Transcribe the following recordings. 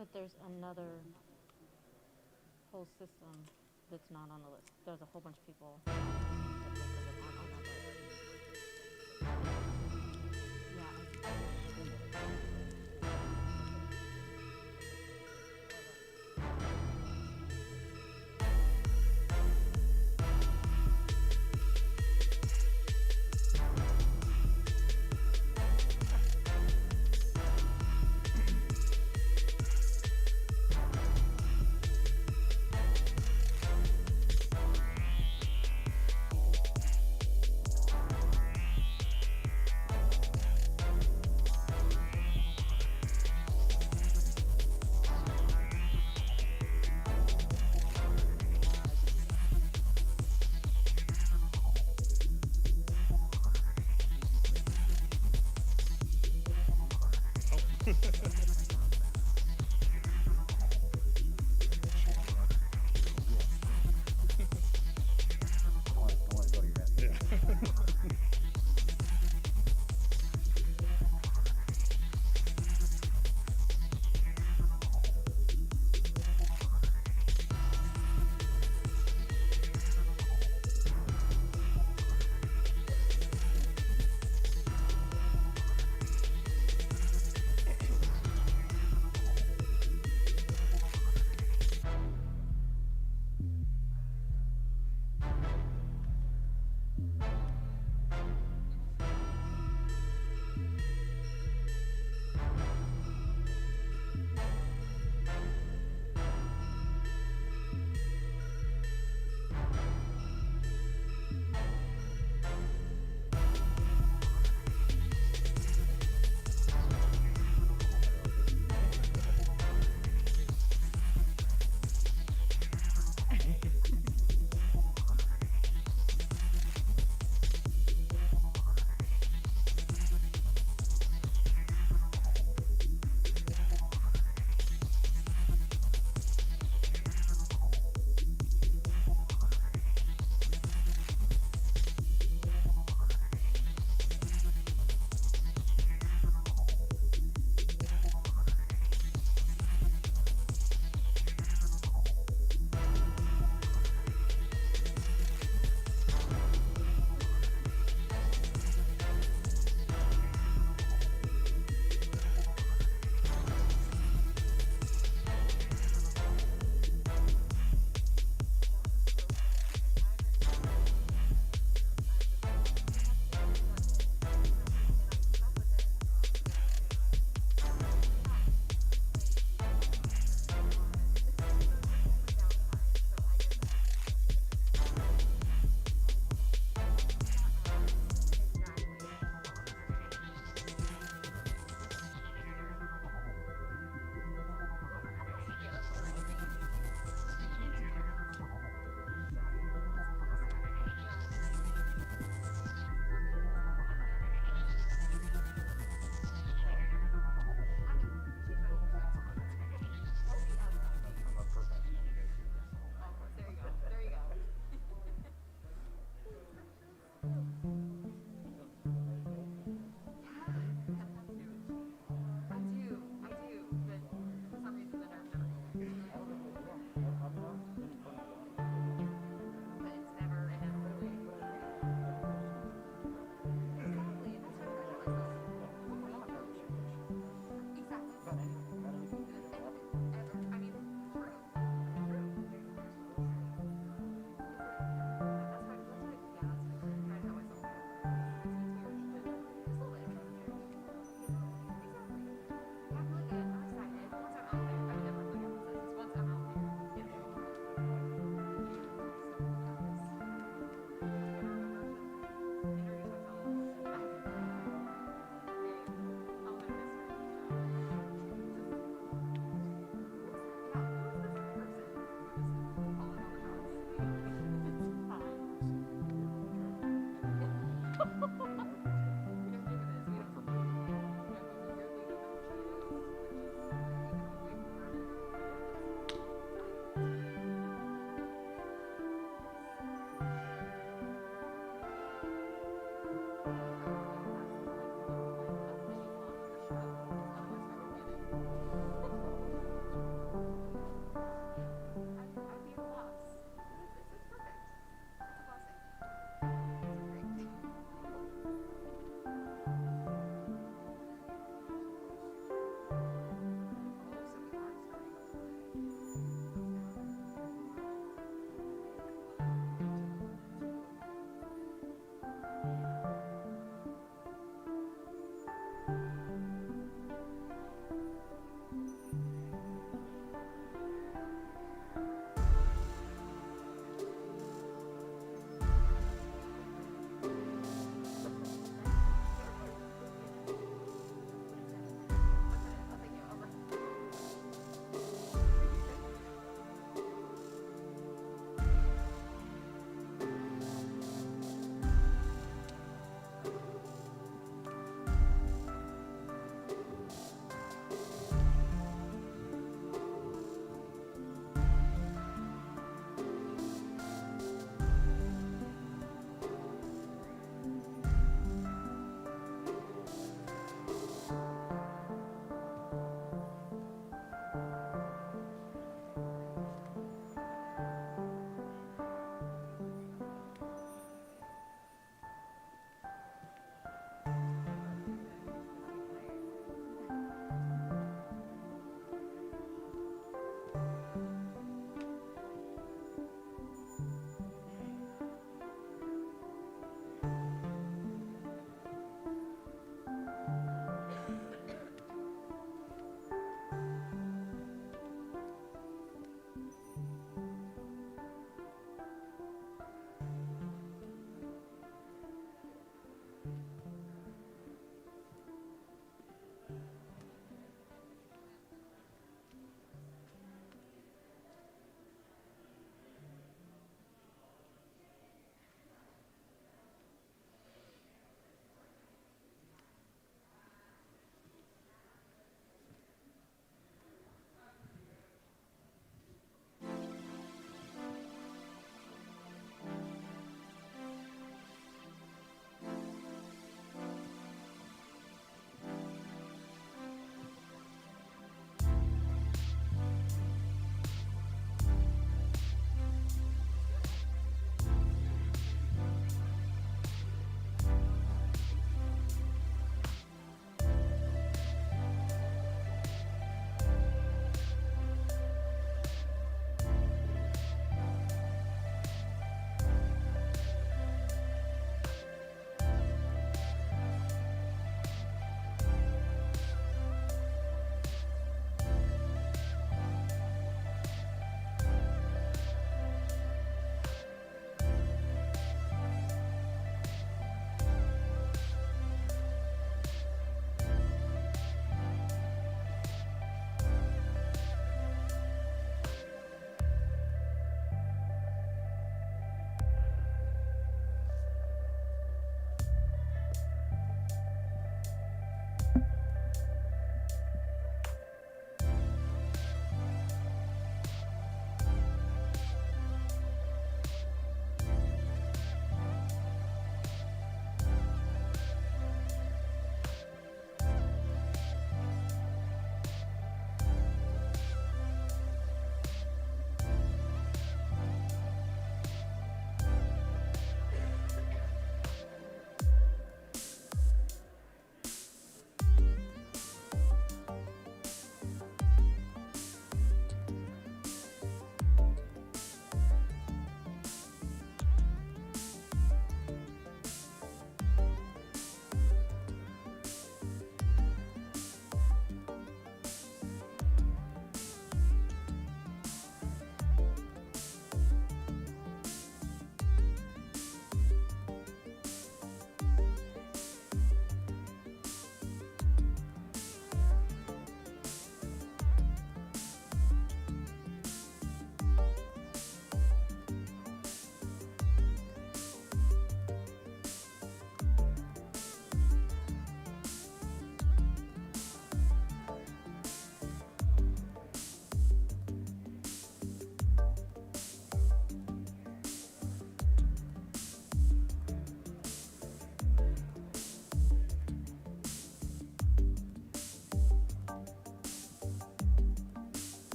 But there's another whole system that's not on the list. There's a whole bunch of people that aren't on that list. Yeah. want to go to your head. Yeah.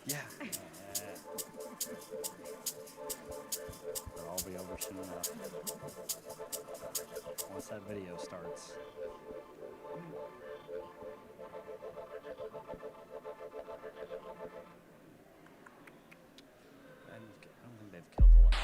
Yeah. I'll be over soon enough. Once that video starts. I don't think they've killed the light.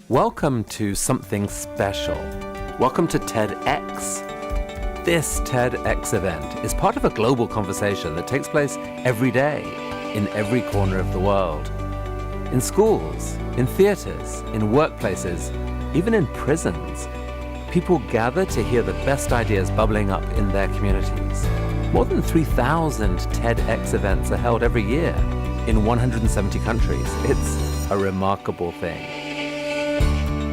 Welcome to something special. Welcome to TEDx. This TEDx event is part of a global conversation that takes place every day in every corner of the world. In schools, in theaters, in workplaces, even in prisons, people gather to hear the best ideas bubbling up in their communities. More than 3,000 TEDx events are held every year in 170 countries. It's a remarkable thing.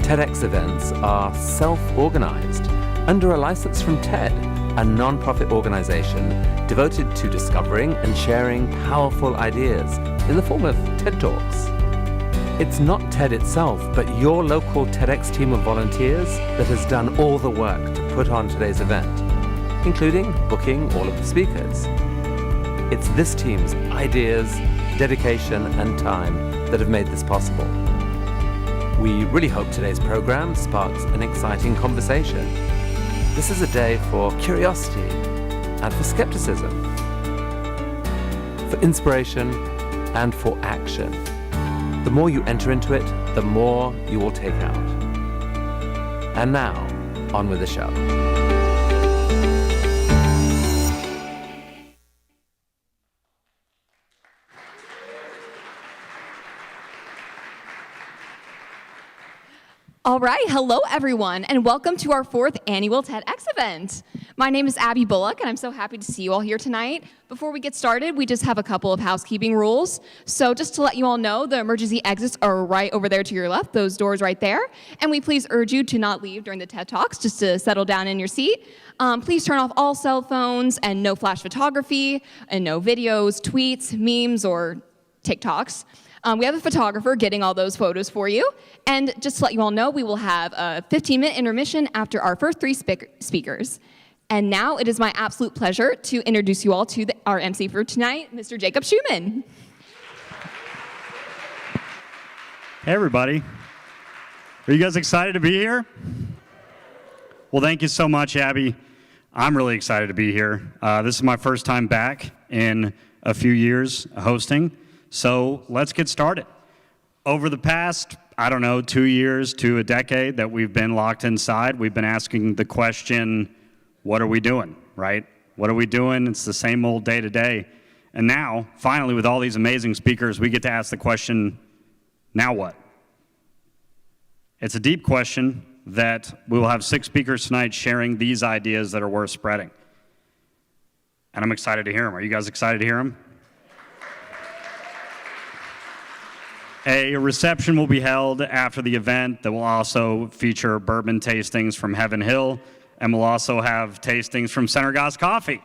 TEDx events are self-organized under a license from TED, a non-profit organization devoted to discovering and sharing powerful ideas in the form of TED Talks. It's not TED itself, but your local TEDx team of volunteers that has done all the work to put on today's event, including booking all of the speakers. It's this team's ideas, dedication, and time that have made this possible. We really hope today's program sparks an exciting conversation. This is a day for curiosity and for skepticism, for inspiration and for action. The more you enter into it, the more you will take out. And now, on with the show. All right, hello everyone, and welcome to our 4th annual TEDx event. My name is Abby Bullock, and I'm so happy to see you all here tonight. Before we get started, we just have a couple of housekeeping rules. So just to let you all know, the emergency exits are right over there to your left, those doors right there. And we please urge you to not leave during the TED Talks, just to settle down in your seat. Please turn off all cell phones and no flash photography, and no videos, tweets, memes, or TikToks. We have a photographer getting all those photos for you. And just to let you all know, we will have a 15-minute intermission after our first 3 speakers. And now it is my absolute pleasure to introduce you all to our MC for tonight, Mr. Jacob Schumann. Hey, everybody. Are you guys excited to be here? Well, thank you so much, Abby. I'm really excited to be here. This is my first time back in a few years hosting. So let's get started. Over the past, 2 years to a decade that we've been locked inside, we've been asking the question, what are we doing, right? What are we doing? It's the same old day to day. And now, finally, with all these amazing speakers, we get to ask the question, now what? It's a deep question that we will have 6 speakers tonight sharing these ideas that are worth spreading. And I'm excited to hear them. Are you guys excited to hear them? A reception will be held after the event that will also feature bourbon tastings from Heaven Hill, and we'll also have tastings from Center Goss Coffee.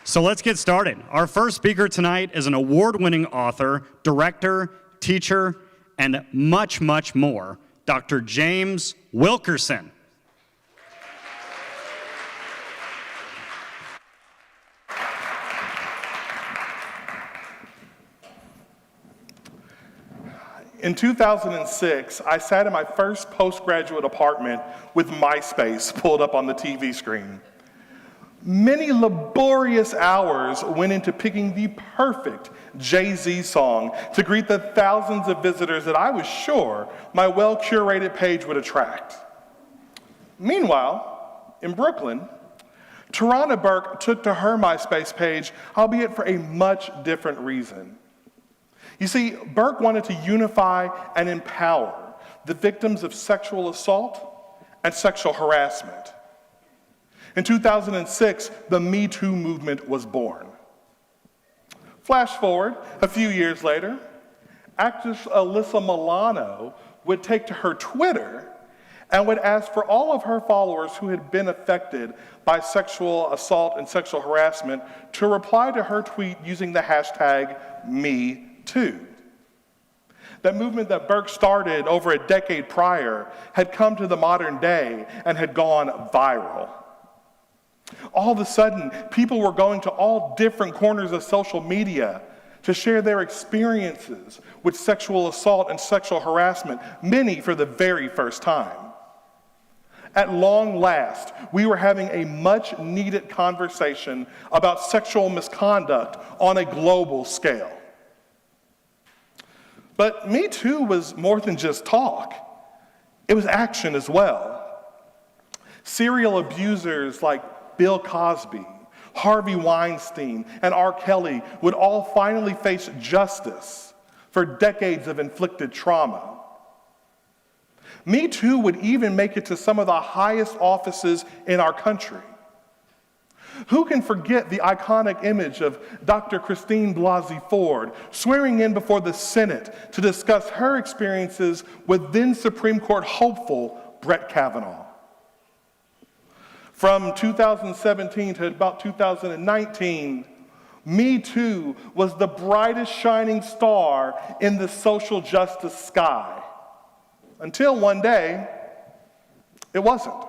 So let's get started. Our first speaker tonight is an award-winning author, director, teacher, and much, much more, Dr. James Wilkerson. In 2006, I sat in my first postgraduate apartment with MySpace pulled up on the TV screen. Many laborious hours went into picking the perfect Jay-Z song to greet the thousands of visitors that I was sure my well-curated page would attract. Meanwhile, in Brooklyn, Tarana Burke took to her MySpace page, albeit for a much different reason. You see, Burke wanted to unify and empower the victims of sexual assault and sexual harassment. In 2006, the Me Too movement was born. Flash forward a few years later, actress Alyssa Milano would take to her Twitter and would ask for all of her followers who had been affected by sexual assault and sexual harassment to reply to her tweet using the hashtag #MeToo. That movement that Burke started over a decade prior had come to the modern day and had gone viral. All of a sudden, people were going to all different corners of social media to share their experiences with sexual assault and sexual harassment, many for the very first time. At long last, we were having a much needed conversation about sexual misconduct on a global scale. But Me Too was more than just talk. It was action as well. Serial abusers like Bill Cosby, Harvey Weinstein, and R. Kelly would all finally face justice for decades of inflicted trauma. Me Too would even make it to some of the highest offices in our country. Who can forget the iconic image of Dr. Christine Blasey Ford swearing in before the Senate to discuss her experiences with then Supreme Court hopeful Brett Kavanaugh? From 2017 to about 2019, Me Too was the brightest shining star in the social justice sky. Until one day, it wasn't.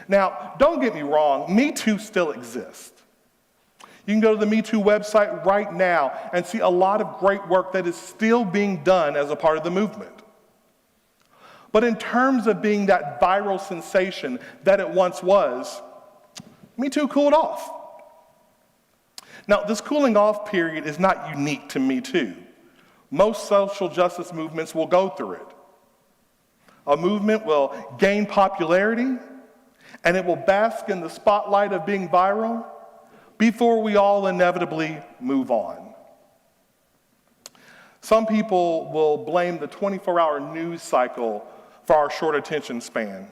Now, don't get me wrong, Me Too still exists. You can go to the Me Too website right now and see a lot of great work that is still being done as a part of the movement. But in terms of being that viral sensation that it once was, Me Too cooled off. Now, this cooling off period is not unique to Me Too. Most social justice movements will go through it. A movement will gain popularity, and it will bask in the spotlight of being viral before we all inevitably move on. Some people will blame the 24-hour news cycle for our short attention span.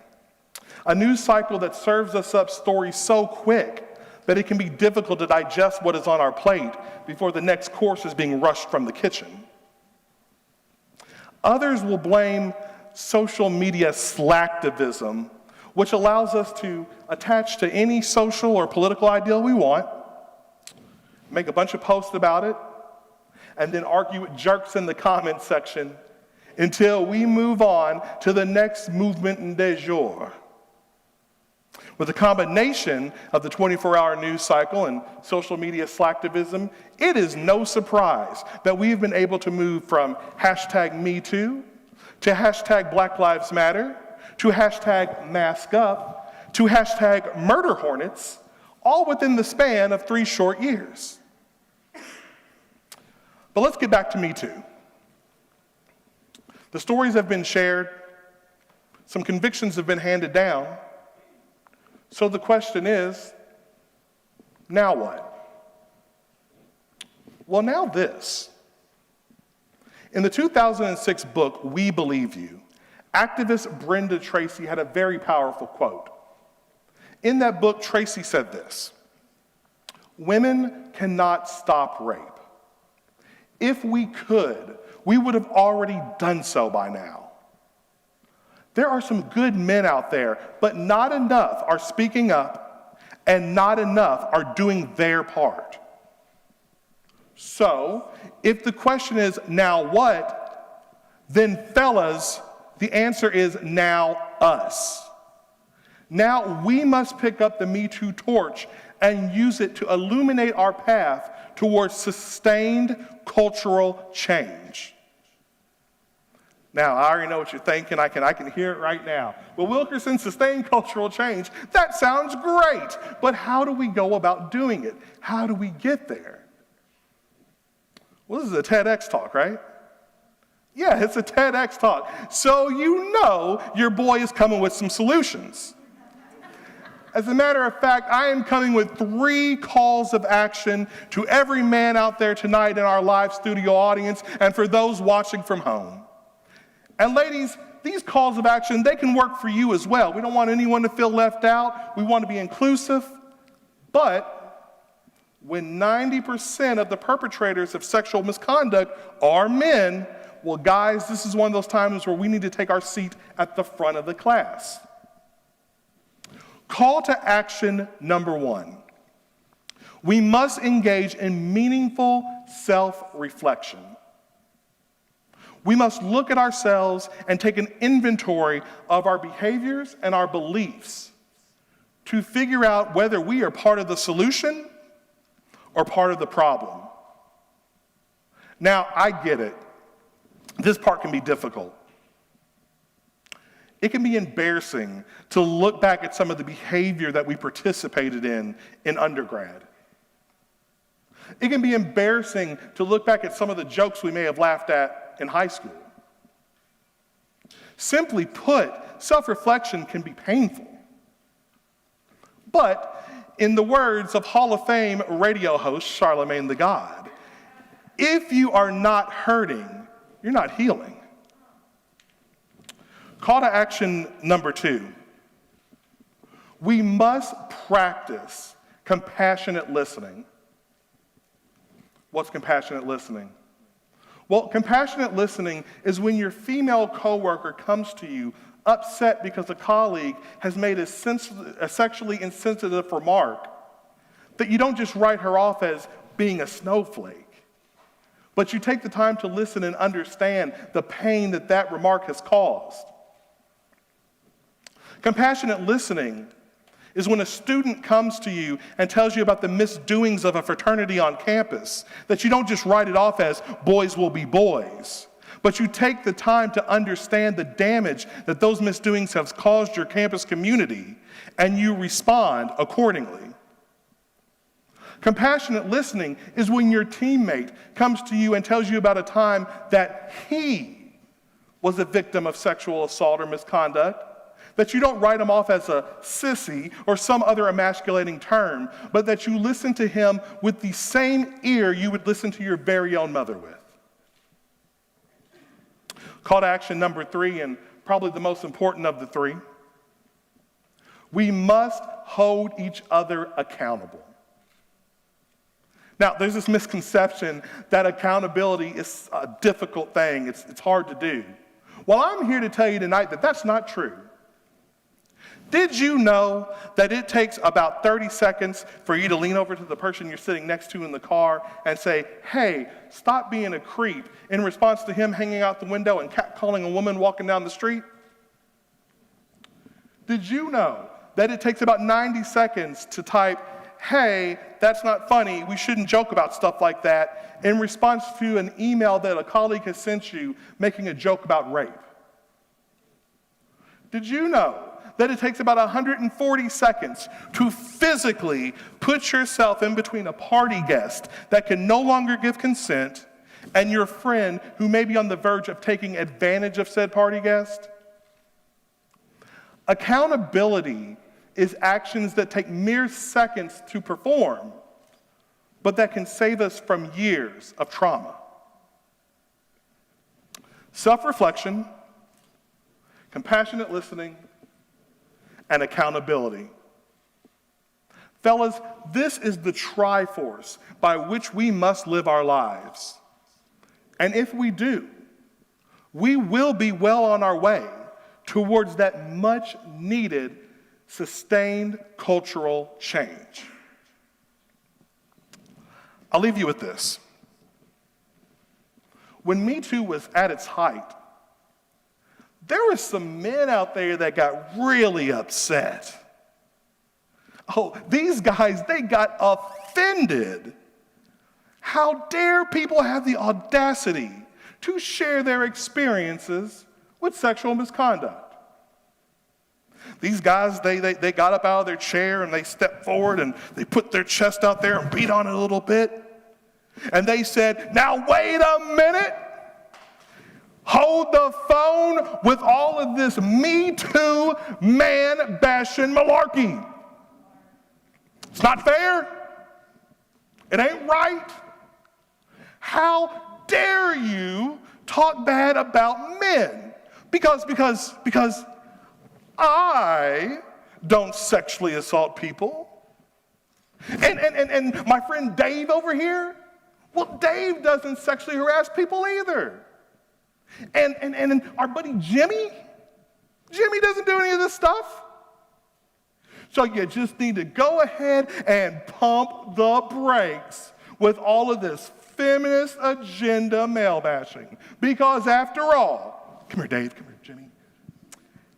A news cycle that serves us up stories so quick that it can be difficult to digest what is on our plate before the next course is being rushed from the kitchen. Others will blame social media slacktivism, which allows us to attach to any social or political ideal we want, make a bunch of posts about it, and then argue with jerks in the comment section until we move on to the next movement de jour. With the combination of the 24-hour news cycle and social media slacktivism, it is no surprise that we've been able to move from hashtag #MeToo to hashtag Black Lives Matter to hashtag Mask Up to hashtag Murder Hornets, all within the span of 3 short years. But let's get back to Me Too. The stories have been shared, some convictions have been handed down. So the question is, now what? Well, now this. In the 2006 book, We Believe You, activist Brenda Tracy had a very powerful quote. In that book, Tracy said this: "Women cannot stop rape. If we could, we would have already done so by now. There are some good men out there, but not enough are speaking up, and not enough are doing their part. So, if the question is, now what? Then fellas, the answer is now us. Now we must pick up the Me Too torch and use it to illuminate our path towards sustained cultural change." Now, I already know what you're thinking. I can hear it right now. Well, Wilkerson, sustained cultural change, that sounds great. But how do we go about doing it? How do we get there? Well, this is a TEDx talk, right? Yeah, it's a TEDx talk. So you know your boy is coming with some solutions. As a matter of fact, I am coming with 3 calls of action to every man out there tonight in our live studio audience and for those watching from home. And ladies, these calls of action, they can work for you as well. We don't want anyone to feel left out. We want to be inclusive. But when 90% of the perpetrators of sexual misconduct are men, well, guys, this is one of those times where we need to take our seat at the front of the class. Call to action number 1. We must engage in meaningful self-reflection. We must look at ourselves and take an inventory of our behaviors and our beliefs to figure out whether we are part of the solution or part of the problem. Now, I get it. This part can be difficult. It can be embarrassing to look back at some of the behavior that we participated in undergrad. It can be embarrassing to look back at some of the jokes we may have laughed at in high school. Simply put, self-reflection can be painful. But in the words of Hall of Fame radio host Charlemagne the God, if you are not hurting, you're not healing. Call to action number 2. We must practice compassionate listening. What's compassionate listening? Well, compassionate listening is when your female coworker comes to you upset because a colleague has made a sexually insensitive remark, that you don't just write her off as being a snowflake, but you take the time to listen and understand the pain that that remark has caused. Compassionate listening is when a student comes to you and tells you about the misdoings of a fraternity on campus, that you don't just write it off as boys will be boys, but you take the time to understand the damage that those misdoings have caused your campus community, and you respond accordingly. Compassionate listening is when your teammate comes to you and tells you about a time that he was a victim of sexual assault or misconduct, that you don't write him off as a sissy or some other emasculating term, but that you listen to him with the same ear you would listen to your very own mother with. Call to action number 3, and probably the most important of the 3. We must hold each other accountable. Now, there's this misconception that accountability is a difficult thing. It's hard to do. Well, I'm here to tell you tonight that that's not true. Did you know that it takes about 30 seconds for you to lean over to the person you're sitting next to in the car and say, hey, stop being a creep, in response to him hanging out the window and catcalling a woman walking down the street? Did you know that it takes about 90 seconds to type, hey, that's not funny, we shouldn't joke about stuff like that, in response to an email that a colleague has sent you making a joke about rape? Did you know that it takes about 140 seconds to physically put yourself in between a party guest that can no longer give consent and your friend who may be on the verge of taking advantage of said party guest? Accountability is actions that take mere seconds to perform, but that can save us from years of trauma. Self-reflection, compassionate listening, and accountability. Fellas, this is the triforce by which we must live our lives. And if we do, we will be well on our way towards that much needed, sustained cultural change. I'll leave you with this. When Me Too was at its height, there were some men out there that got really upset. Oh, these guys, they got offended. How dare people have the audacity to share their experiences with sexual misconduct? These guys, they got up out of their chair and they stepped forward and they put their chest out there and beat on it a little bit. And they said, now wait a minute. Hold the phone with all of this Me Too man-bashing malarkey. It's not fair. It ain't right. How dare you talk bad about men? Because I don't sexually assault people. And my friend Dave over here, well, Dave doesn't sexually harass people either. And our buddy Jimmy doesn't do any of this stuff. So you just need to go ahead and pump the brakes with all of this feminist agenda male bashing. Because after all, come here Dave, come here Jimmy,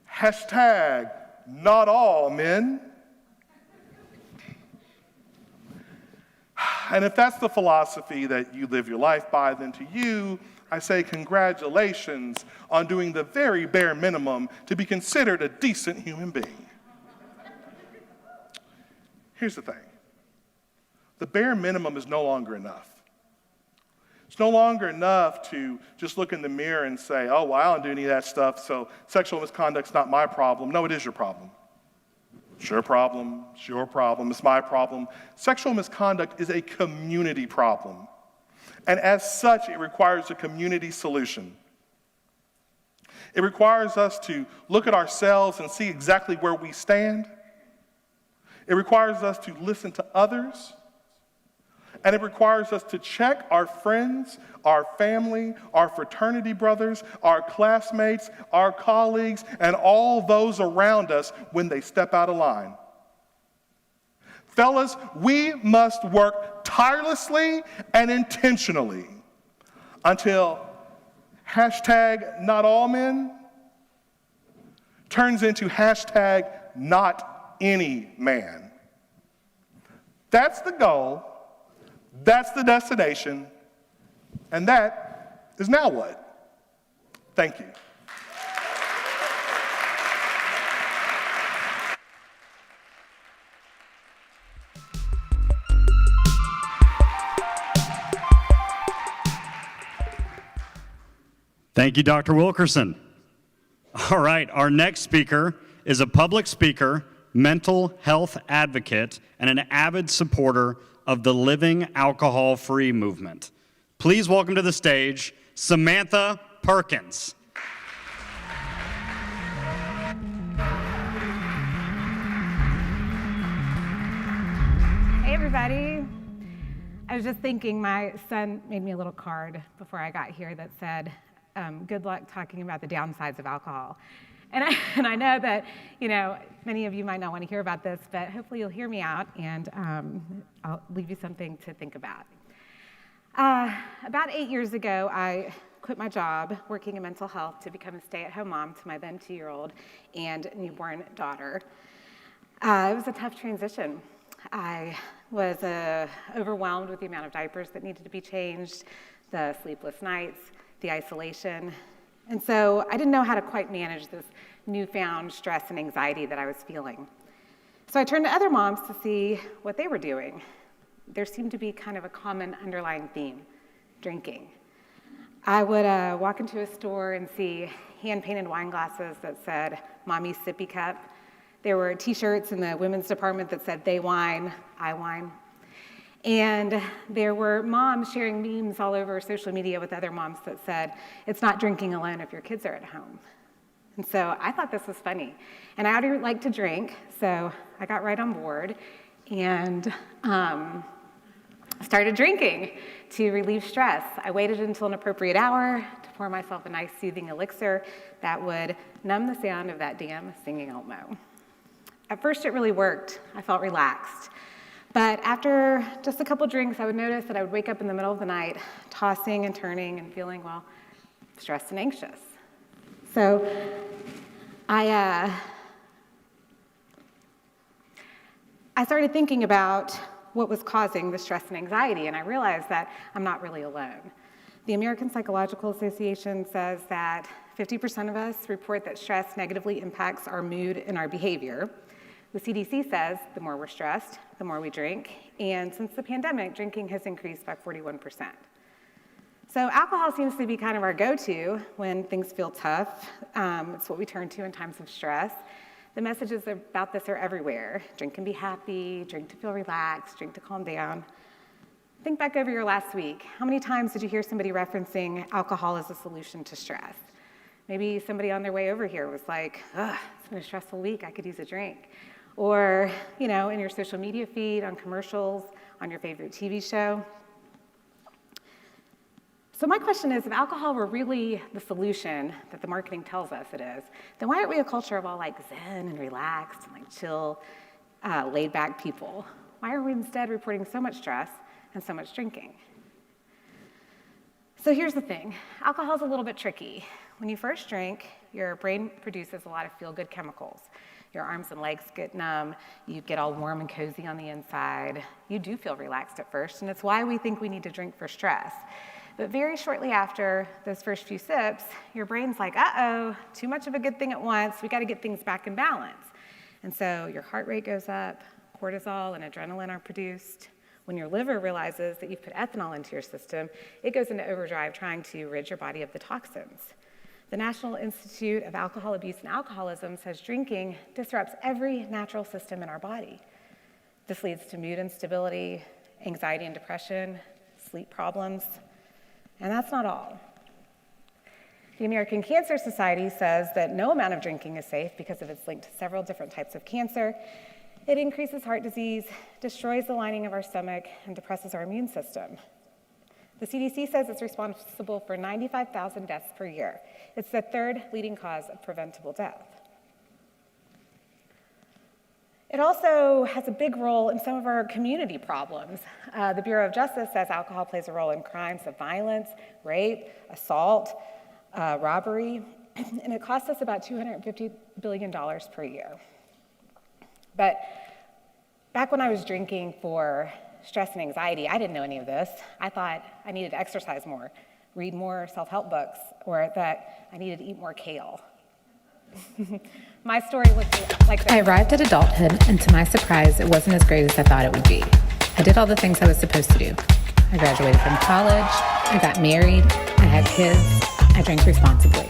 hashtag not all men. And if that's the philosophy that you live your life by, then to you, I say congratulations on doing the very bare minimum to be considered a decent human being. Here's the thing. the bare minimum is no longer enough. It's no longer enough to just look in the mirror and say, oh, well, I don't do any of that stuff, so sexual misconduct's not my problem. No, it is your problem. It's your problem, it's my problem. Sexual misconduct is a community problem. And as such, it requires a community solution. It requires us to look at ourselves and see exactly where we stand. It requires us to listen to others. And it requires us to check our friends, our family, our fraternity brothers, our classmates, our colleagues, and all those around us when they step out of line. Fellas, we must work tirelessly and intentionally until hashtag not all men turns into hashtag not any man. That's the goal. That's the destination, and that is now what? Thank you. Thank you, Dr. Wilkerson. All right, our next speaker is a public speaker, mental health advocate, and an avid supporter of the Living Alcohol-Free movement. Please welcome to the stage, Samantha Perkins. Hey everybody. I was just thinking, my son made me a little card before I got here that said, good luck talking about the downsides of alcohol. And I know that, many of you might not want to hear about this, but hopefully you'll hear me out, and I'll leave you something to think about. About 8 years ago, I quit my job working in mental health to become a stay-at-home mom to my then 2-year-old and newborn daughter. It was a tough transition. I was overwhelmed with the amount of diapers that needed to be changed, the sleepless nights, the isolation. And so I didn't know how to quite manage this newfound stress and anxiety that I was feeling. So I turned to other moms to see what they were doing. There seemed to be kind of a common underlying theme, drinking. I would walk into a store and see hand-painted wine glasses that said, Mommy's Sippy Cup. There were t-shirts in the women's department that said, they wine, I wine. And there were moms sharing memes all over social media with other moms that said, it's not drinking alone if your kids are at home. And so I thought this was funny. And I already like to drink, so I got right on board and started drinking to relieve stress. I waited until an appropriate hour to pour myself a nice soothing elixir that would numb the sound of that damn singing Elmo. At first it really worked. I felt relaxed. But after just a couple drinks, I would notice that I would wake up in the middle of the night, tossing and turning and feeling, stressed and anxious. So I started thinking about what was causing the stress and anxiety, and I realized that I'm not really alone. The American Psychological Association says that 50% of us report that stress negatively impacts our mood and our behavior. The CDC says the more we're stressed, the more we drink, and since the pandemic, drinking has increased by 41%. So alcohol seems to be kind of our go-to when things feel tough. It's what we turn to in times of stress. The messages about this are everywhere. Drink can be happy, drink to feel relaxed, drink to calm down. Think back over your last week. How many times did you hear somebody referencing alcohol as a solution to stress? Maybe somebody on their way over here was like, it's been a stressful week, I could use a drink. Or, in your social media feed, on commercials, on your favorite TV show. So my question is, if alcohol were really the solution that the marketing tells us it is, then why aren't we a culture of all zen and relaxed and chill, laid back people? Why are we instead reporting so much stress and so much drinking? So here's the thing, alcohol's a little bit tricky. When you first drink, your brain produces a lot of feel-good chemicals. Your arms and legs get numb, you get all warm and cozy on the inside. You do feel relaxed at first, and it's why we think we need to drink for stress. But very shortly after those first few sips, your brain's like, uh-oh, too much of a good thing at once, we gotta get things back in balance. And so your heart rate goes up, cortisol and adrenaline are produced. When your liver realizes that you've put ethanol into your system, it goes into overdrive trying to rid your body of the toxins. The National Institute of Alcohol Abuse and Alcoholism says drinking disrupts every natural system in our body. This leads to mood instability, anxiety and depression, sleep problems, and that's not all. The American Cancer Society says that no amount of drinking is safe because of its link to several different types of cancer. It increases heart disease, destroys the lining of our stomach, and depresses our immune system. The CDC says it's responsible for 95,000 deaths per year. It's the third leading cause of preventable death. It also has a big role in some of our community problems. The Bureau of Justice says alcohol plays a role in crimes of violence, rape, assault, robbery, and it costs us about $250 billion per year. But back when I was drinking for stress and anxiety, I didn't know any of this. I thought I needed to exercise more, read more self-help books, or that I needed to eat more kale. My story looks like this. I arrived at adulthood, and to my surprise, it wasn't as great as I thought it would be. I did all the things I was supposed to do. I graduated from college, I got married, I had kids, I drank responsibly.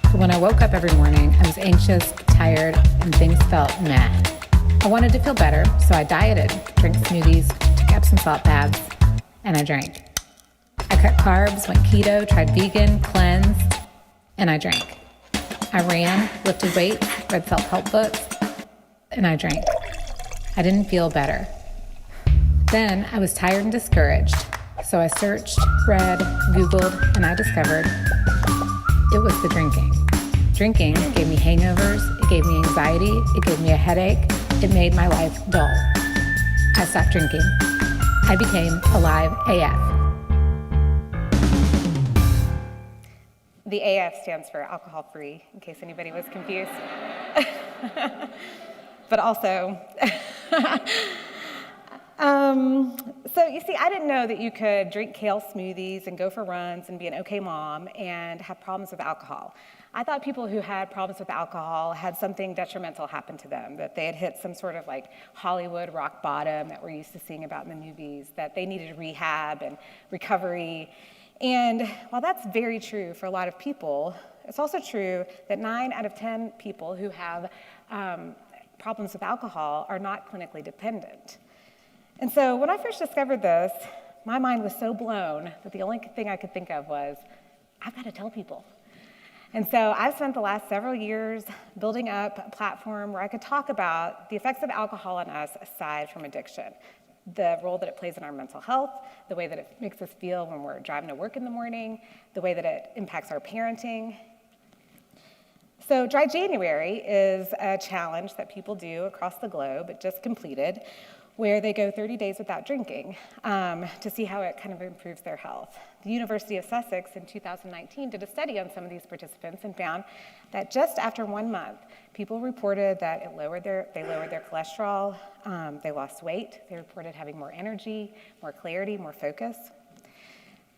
But when I woke up every morning, I was anxious, tired, and things felt meh. I wanted to feel better, so I dieted, drank smoothies, took Epsom salt baths, and I drank. I cut carbs, went keto, tried vegan, cleansed, and I drank. I ran, lifted weights, read self-help books, and I drank. I didn't feel better. Then I was tired and discouraged, so I searched, read, Googled, and I discovered it was the drinking. Drinking gave me hangovers, it gave me anxiety, it gave me a headache, it made my life dull. I stopped drinking. I became alive AF. The AF stands for alcohol-free, in case anybody was confused. But also, so you see, I didn't know that you could drink kale smoothies and go for runs and be an okay mom and have problems with alcohol. I thought people who had problems with alcohol had something detrimental happen to them, that they had hit some sort of like Hollywood rock bottom that we're used to seeing about in the movies, that they needed rehab and recovery. And while that's very true for a lot of people, it's also true that 9 out of 10 people who have problems with alcohol are not clinically dependent. And so when I first discovered this, my mind was so blown that the only thing I could think of was, I've got to tell people. And so I've spent the last several years building up a platform where I could talk about the effects of alcohol on us aside from addiction. The role that it plays in our mental health, the way that it makes us feel when we're driving to work in the morning, the way that it impacts our parenting. So Dry January is a challenge that people do across the globe. It just completed, where they go 30 days without drinking to see how it kind of improves their health. The University of Sussex in 2019 did a study on some of these participants and found that just after 1 month, people reported that they lowered their cholesterol, they lost weight, they reported having more energy, more clarity, more focus.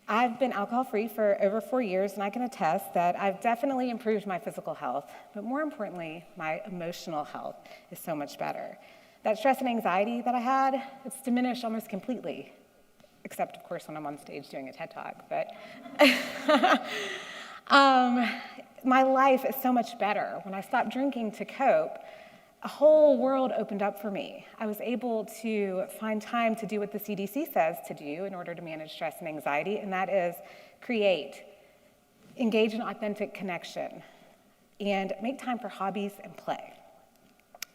I've been alcohol-free for over 4 years, and I can attest that I've definitely improved my physical health, but more importantly, my emotional health is so much better. That stress and anxiety that I had, it's diminished almost completely, except, of course, when I'm on stage doing a TED Talk. But my life is so much better. When I stopped drinking to cope, a whole world opened up for me. I was able to find time to do what the CDC says to do in order to manage stress and anxiety, and that is create, engage in authentic connection, and make time for hobbies and play.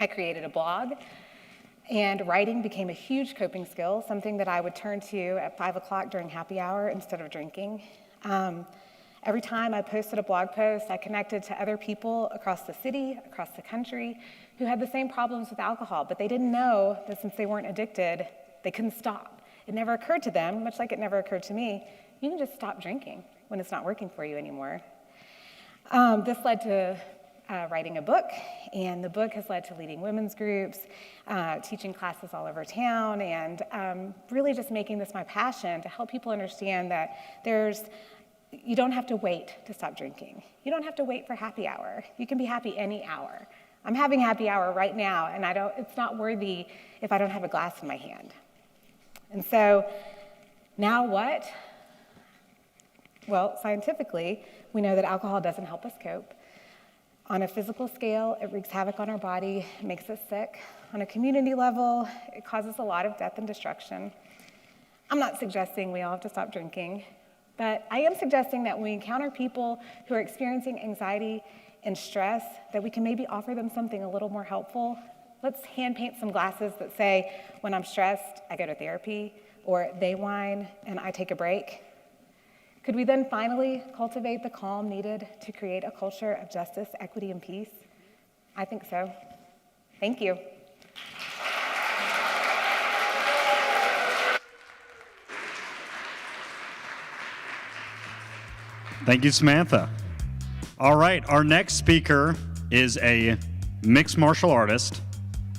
I created a blog, and writing became a huge coping skill, something that I would turn to at 5 o'clock during happy hour instead of drinking. Every time I posted a blog post, I connected to other people across the city, across the country, who had the same problems with alcohol, but they didn't know that since they weren't addicted, they couldn't stop. It never occurred to them, much like it never occurred to me, you can just stop drinking when it's not working for you anymore. This led to writing a book, and the book has led to leading women's groups, teaching classes all over town, and really just making this my passion to help people understand that you don't have to wait to stop drinking. You don't have to wait for happy hour. You can be happy any hour. I'm having happy hour right now, and it's not worthy if I don't have a glass in my hand. And so now what? Well, scientifically, we know that alcohol doesn't help us cope. On a physical scale, it wreaks havoc on our body, it makes us sick. On a community level, it causes a lot of death and destruction. I'm not suggesting we all have to stop drinking, but I am suggesting that when we encounter people who are experiencing anxiety and stress, that we can maybe offer them something a little more helpful. Let's hand paint some glasses that say, when I'm stressed, I go to therapy, or they whine and I take a break. Could we then finally cultivate the calm needed to create a culture of justice, equity, and peace? I think so. Thank you. Thank you, Samantha. All right, our next speaker is a mixed martial artist,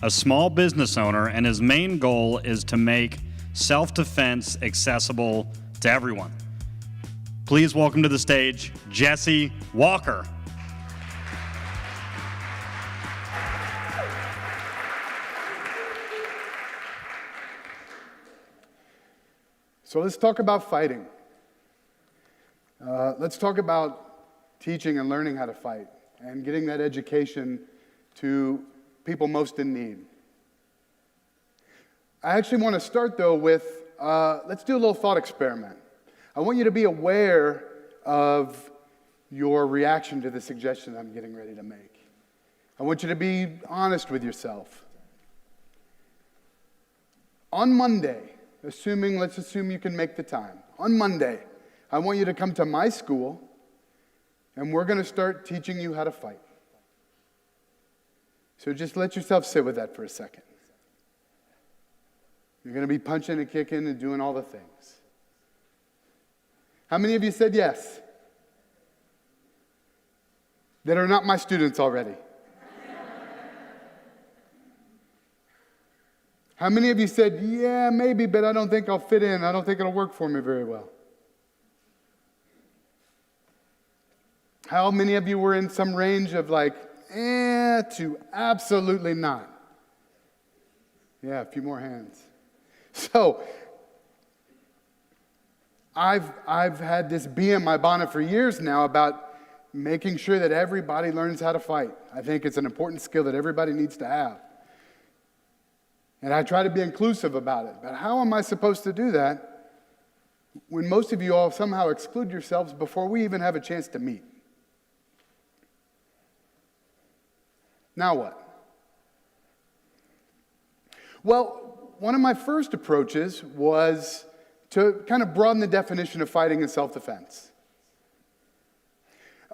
a small business owner, and his main goal is to make self-defense accessible to everyone. Please welcome to the stage, Jesse Walker. So let's talk about fighting. Let's talk about teaching and learning how to fight and getting that education to people most in need. I actually want to start, though, with let's do a little thought experiment. I want you to be aware of your reaction to the suggestion I'm getting ready to make. I want you to be honest with yourself. On Monday, let's assume you can make the time. On Monday, I want you to come to my school, and we're going to start teaching you how to fight. So just let yourself sit with that for a second. You're going to be punching and kicking and doing all the things. How many of you said yes? That are not my students already? How many of you said, yeah, maybe, but I don't think I'll fit in. I don't think it'll work for me very well? How many of you were in some range of like, to absolutely not? Yeah, a few more hands. So, I've had this bee in my bonnet for years now about making sure that everybody learns how to fight. I think it's an important skill that everybody needs to have. And I try to be inclusive about it. But how am I supposed to do that when most of you all somehow exclude yourselves before we even have a chance to meet? Now what? Well, one of my first approaches was to kind of broaden the definition of fighting and self-defense.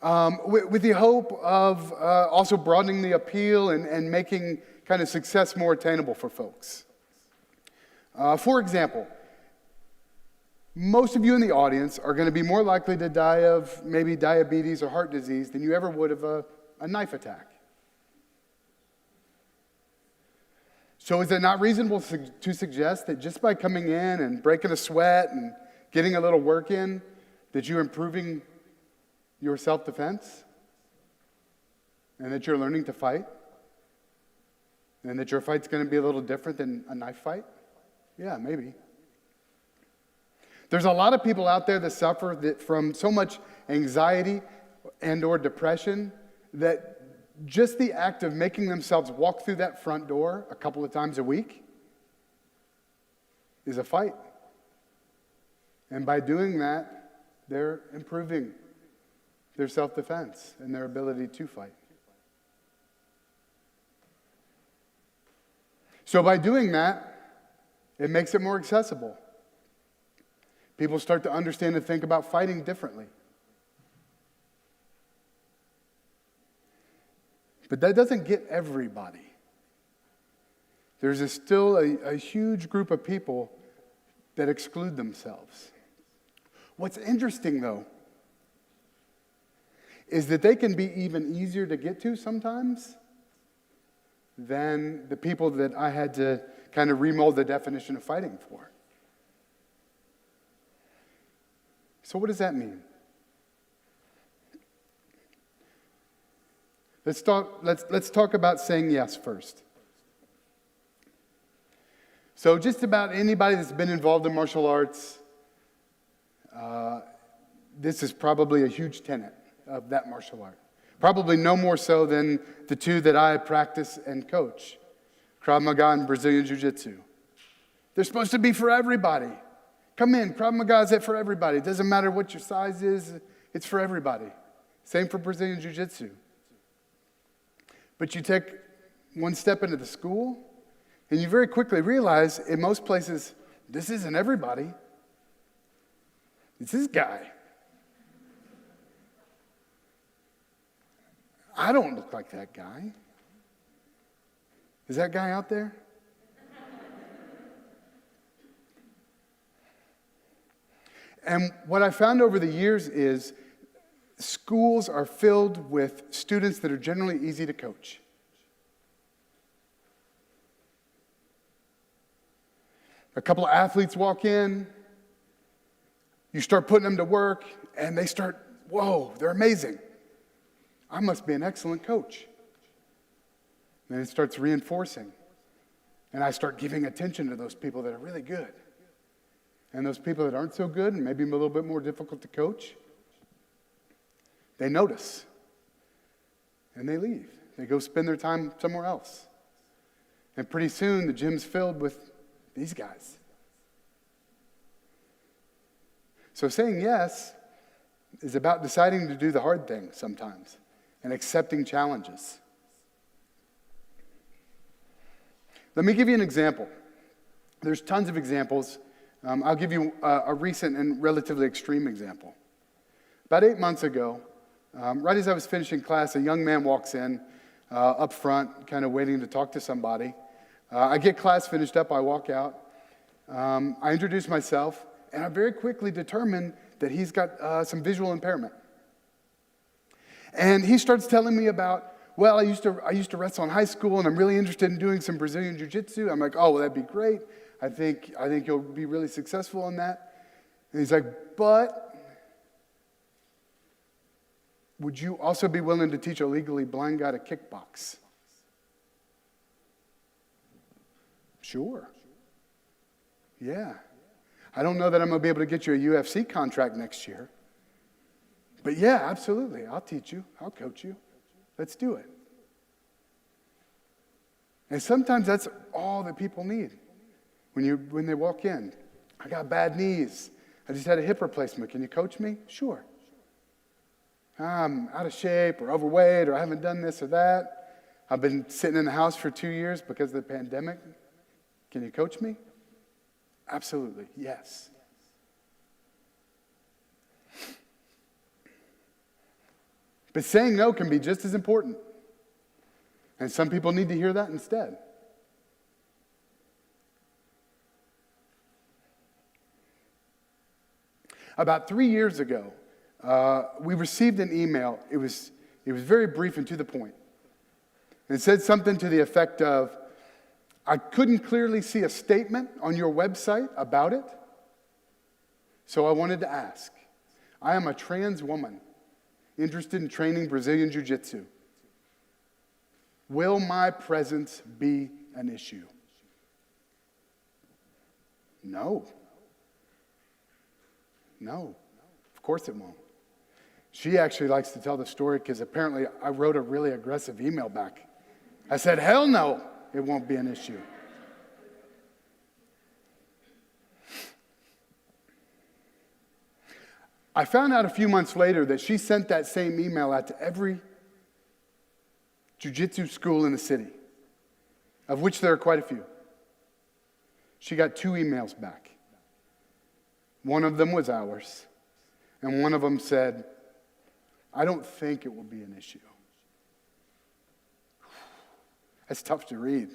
With the hope of also broadening the appeal and making kind of success more attainable for folks. For example, most of you in the audience are going to be more likely to die of maybe diabetes or heart disease than you ever would of a knife attack. So is it not reasonable to suggest that just by coming in and breaking a sweat and getting a little work in, that you're improving your self-defense? And that you're learning to fight? And that your fight's going to be a little different than a knife fight? Yeah, maybe. There's a lot of people out there that suffer from so much anxiety and or depression that just the act of making themselves walk through that front door a couple of times a week is a fight. And by doing that, they're improving their self-defense and their ability to fight. So by doing that, it makes it more accessible. People start to understand and think about fighting differently. But that doesn't get everybody. There's still a huge group of people that exclude themselves. What's interesting, though, is that they can be even easier to get to sometimes than the people that I had to kind of remold the definition of fighting for. So what does that mean? Let's talk about saying yes first. So just about anybody that's been involved in martial arts, this is probably a huge tenet of that martial art. Probably no more so than the two that I practice and coach, Krav Maga and Brazilian Jiu-Jitsu. They're supposed to be for everybody. Come in, Krav Maga is it for everybody. It doesn't matter what your size is, it's for everybody. Same for Brazilian Jiu-Jitsu. But you take one step into the school, and you very quickly realize in most places, this isn't everybody. It's this guy. I don't look like that guy. Is that guy out there? And what I found over the years is schools are filled with students that are generally easy to coach. A couple of athletes walk in, you start putting them to work, and they start, whoa, they're amazing. I must be an excellent coach. And it starts reinforcing. And I start giving attention to those people that are really good. And those people that aren't so good and maybe a little bit more difficult to coach, they notice. And they leave. They go spend their time somewhere else. And pretty soon the gym's filled with these guys. So saying yes is about deciding to do the hard thing sometimes and accepting challenges. Let me give you an example. There's tons of examples. I'll give you a recent and relatively extreme example. About 8 months ago, right as I was finishing class, a young man walks in up front, kind of waiting to talk to somebody. I get class finished up, I walk out. I introduce myself, and I very quickly determine that he's got some visual impairment. And he starts telling me about, well, I used to wrestle in high school, and I'm really interested in doing some Brazilian Jiu-Jitsu. I'm like, oh, well, that'd be great. I think you'll be really successful in that. And he's like, but would you also be willing to teach a legally blind guy to kickbox? Sure. Yeah. I don't know that I'm going to be able to get you a UFC contract next year. But yeah, absolutely. I'll teach you. I'll coach you. Let's do it. And sometimes that's all that people need when they walk in. I got bad knees. I just had a hip replacement. Can you coach me? Sure. I'm out of shape or overweight or I haven't done this or that. I've been sitting in the house for 2 years because of the pandemic. Can you coach me? Absolutely, yes. But saying no can be just as important. And some people need to hear that instead. About 3 years ago, we received an email. It was very brief and to the point. It said something to the effect of, I couldn't clearly see a statement on your website about it, so I wanted to ask. I am a trans woman interested in training Brazilian Jiu-Jitsu. Will my presence be an issue? No. No, of course it won't. She actually likes to tell the story because apparently I wrote a really aggressive email back. I said, hell no, it won't be an issue. I found out a few months later that she sent that same email out to every jiu-jitsu school in the city, of which there are quite a few. She got 2 emails back. One of them was ours, and one of them said, I don't think it will be an issue. That's tough to read.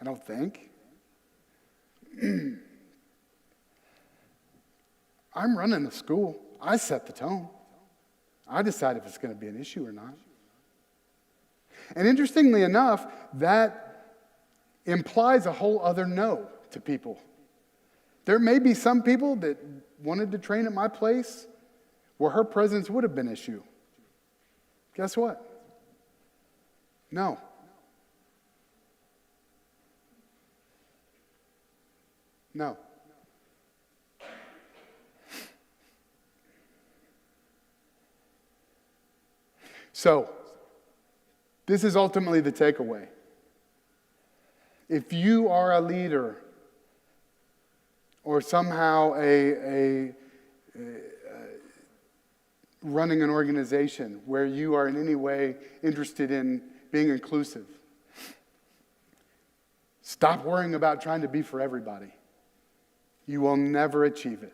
I don't think. I'm running the school. I set the tone. I decide if it's going to be an issue or not. And interestingly enough, that implies a whole other no to people. There may be some people that wanted to train at my place where her presence would have been an issue. Guess what? No. No. So, this is ultimately the takeaway. If you are a leader or somehow running an organization where you are in any way interested in being inclusive, stop worrying about trying to be for everybody. You will never achieve it.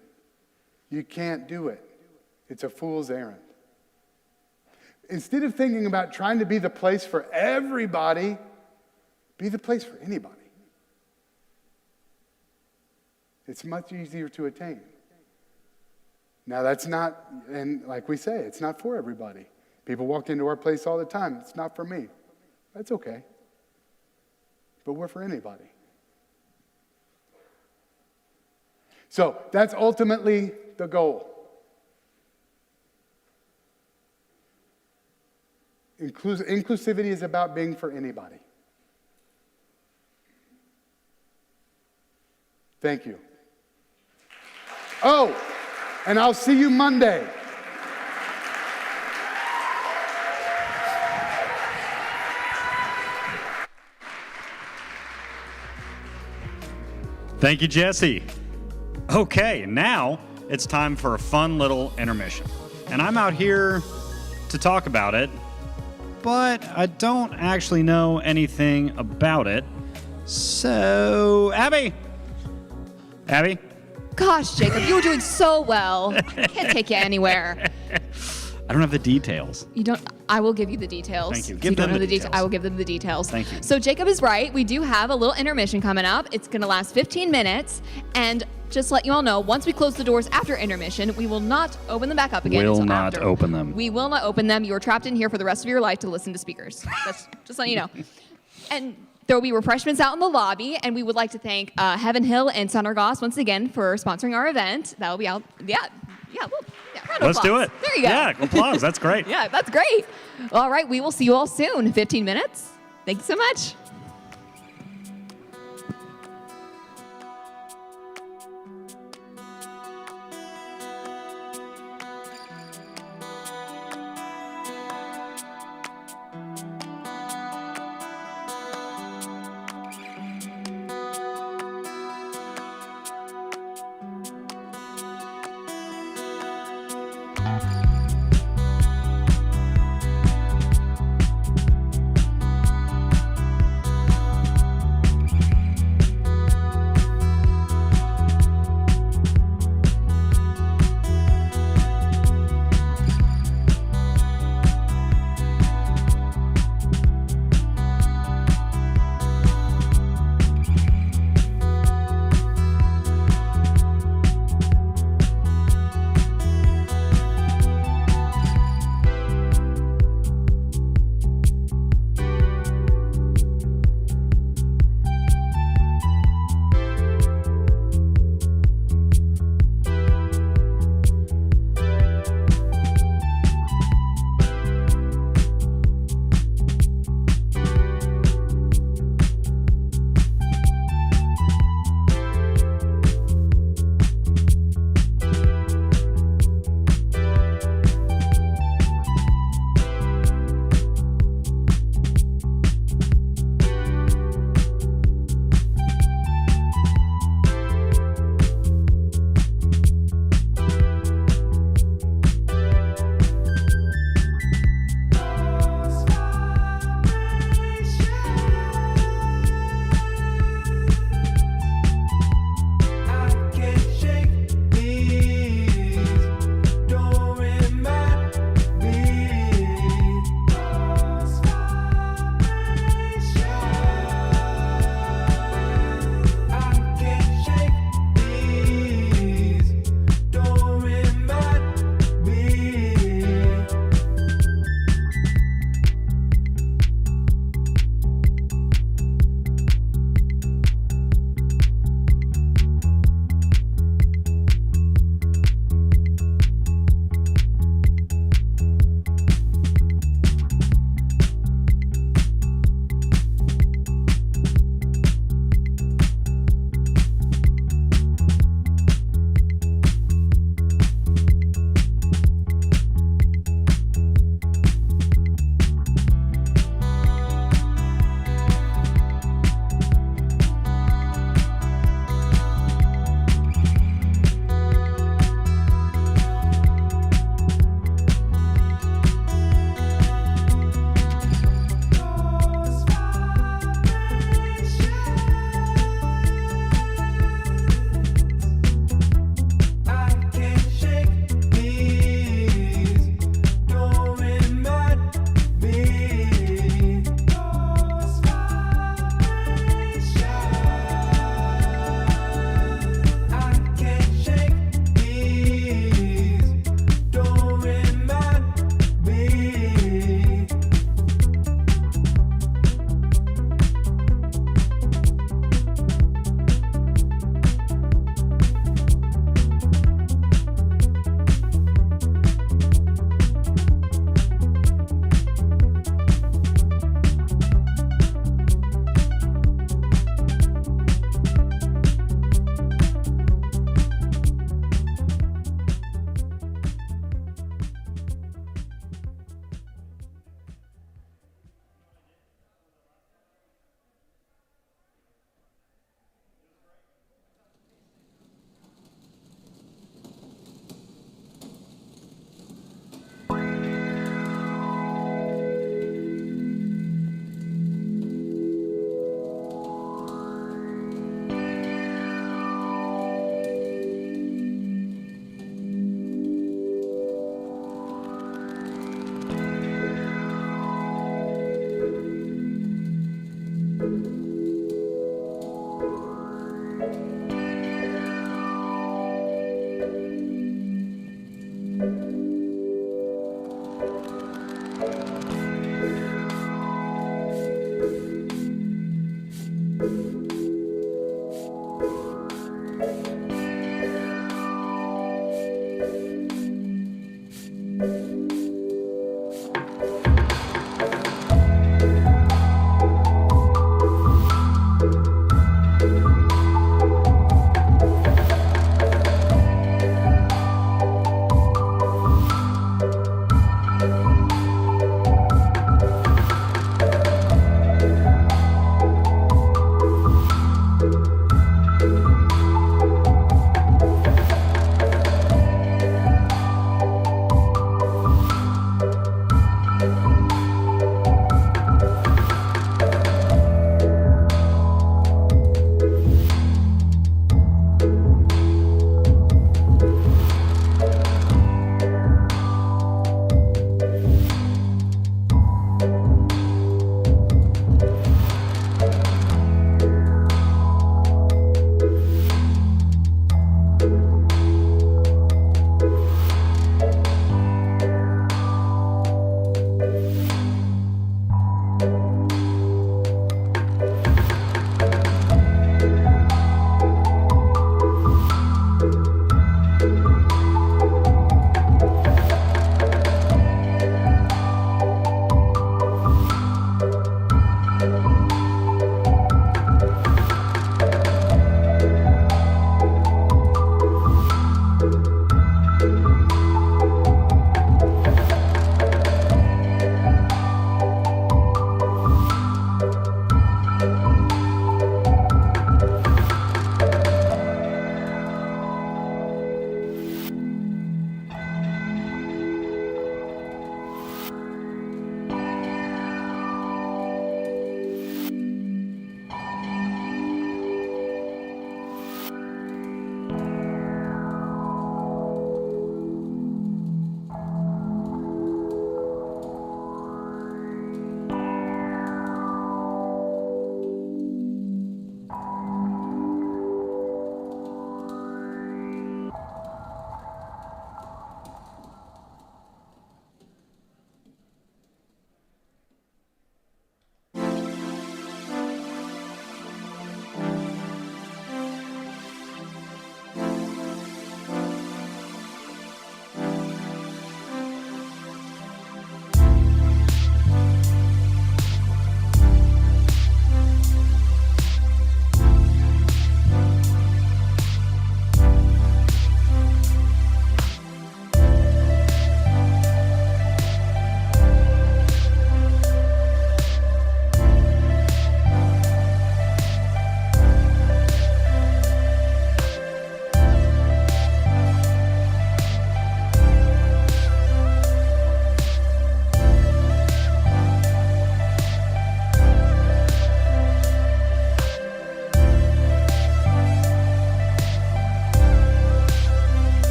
You can't do it. It's a fool's errand. Instead of thinking about trying to be the place for everybody, be the place for anybody. It's much easier to attain. Now that's not, and like we say, it's not for everybody. People walk into our place all the time. It's not for me. That's okay. But we're for anybody. So that's ultimately the goal. Inclusivity is about being for anybody. Thank you. Oh, and I'll see you Monday. Thank you, Jesse. Okay, now it's time for a fun little intermission. And I'm out here to talk about it, but I don't actually know anything about it. So, Abby? Gosh, Jacob, you were doing so well. Can't take you anywhere. I don't have the details. You don't. I will give you the details. Thank you. So Give don't them know the details. I will give them the details. Thank you. So Jacob is right. We do have a little intermission coming up. It's going to last 15 minutes. And just to let you all know, once we close the doors after intermission, we will not open them back up again. Will until not after. open them. We will not open them. You are trapped in here for the rest of your life to listen to speakers. That's just letting you know. And there will be refreshments out in the lobby, and we would like to thank Heaven Hill and Sonnergoss once again for sponsoring our event. That will be out. Round of Let's do applause. it. There you go. Yeah, applause. That's great. Yeah, that's great. All right, we will see you all soon. 15 minutes. Thank you so much.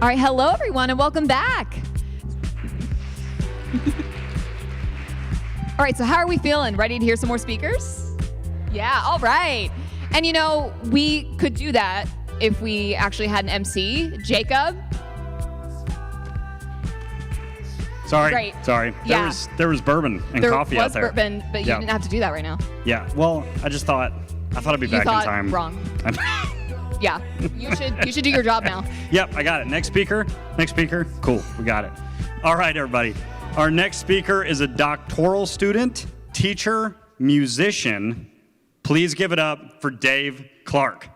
All right, hello everyone and welcome back. All right, so how are we feeling? Ready to hear some more speakers? Yeah, all right. And you know, we could do that if we actually had an MC. Jacob? Sorry. Great. Sorry. Yeah. There was bourbon and coffee out there. There was bourbon, but you Yeah. didn't have to do that right now. Yeah. Well, I thought I'd be You back thought in time. wrong. Yeah, you should do your job now. Yep, I got it. Next speaker. Cool, we got it. All right, everybody. Our next speaker is a doctoral student, teacher, musician. Please give it up for Dave Clark.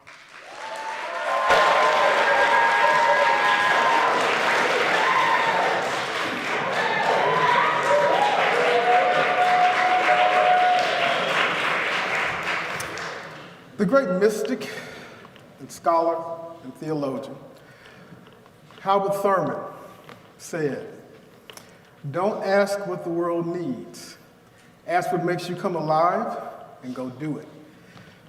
The great mystic and scholar and theologian, Howard Thurman, said, "Don't ask what the world needs. Ask what makes you come alive and go do it.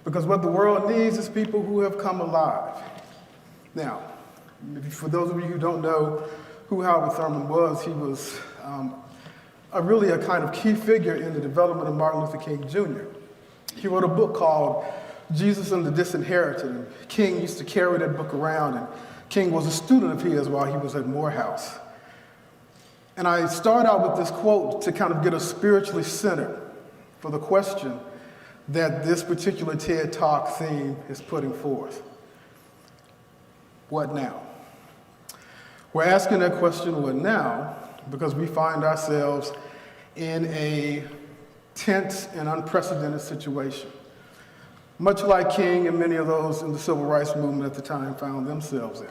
Because what the world needs is people who have come alive." Now, for those of you who don't know who Howard Thurman was, he was really a kind of key figure in the development of Martin Luther King Jr. He wrote a book called Jesus and the Disinherited. And King used to carry that book around, and King was a student of his while he was at Morehouse. And I start out with this quote to kind of get us spiritually centered for the question that this particular TED Talk theme is putting forth. What now? We're asking that question, what now, because we find ourselves in a tense and unprecedented situation, much like King and many of those in the civil rights movement at the time found themselves in.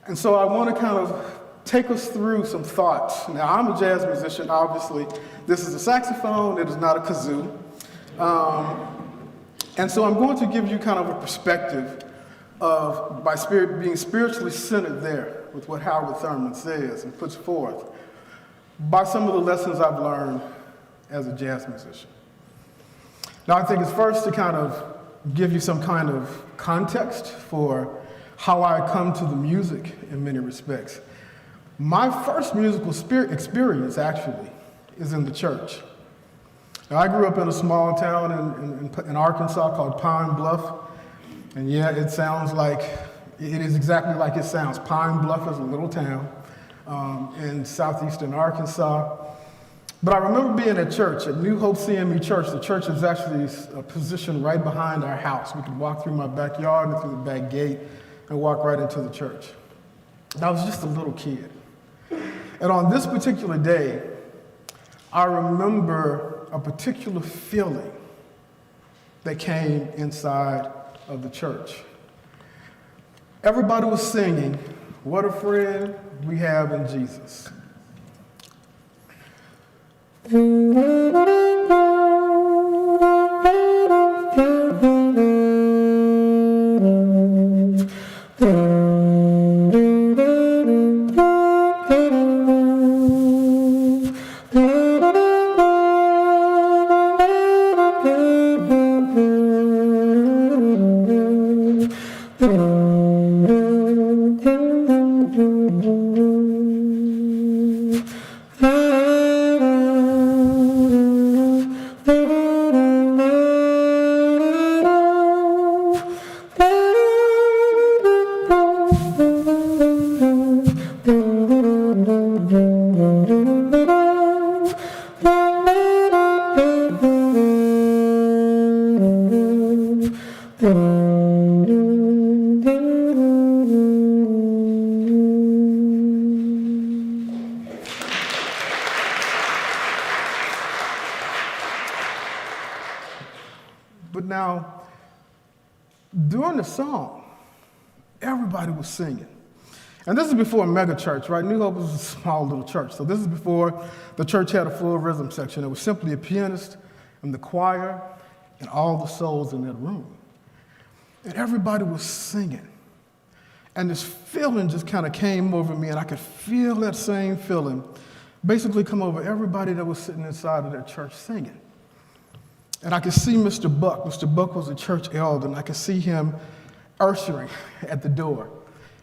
And so I want to kind of take us through some thoughts. Now, I'm a jazz musician, obviously. This is a saxophone, it is not a kazoo. And so I'm going to give you kind of a perspective of, being spiritually centered there with what Howard Thurman says and puts forth, by some of the lessons I've learned as a jazz musician. Now, I think it's first to kind of give you some kind of context for how I come to the music in many respects. My first musical experience, actually, is in the church. Now, I grew up in a small town in Arkansas called Pine Bluff. And yeah, it sounds like, it is exactly like it sounds. Pine Bluff is a little town in southeastern Arkansas. But I remember being at church, at New Hope CME Church. The church is actually positioned right behind our house. We could walk through my backyard and through the back gate and walk right into the church. And I was just a little kid. And on this particular day, I remember a particular feeling that came inside of the church. Everybody was singing, "What a Friend We Have in Jesus." But now, during the song, everybody was singing. And this is before a mega church, right? New Hope was a small little church. So this is before the church had a full rhythm section. It was simply a pianist and the choir and all the souls in that room. And everybody was singing. And this feeling just kind of came over me, and I could feel that same feeling basically come over everybody that was sitting inside of that church singing. And I could see Mr. Buck. Mr. Buck was a church elder, and I could see him ushering at the door.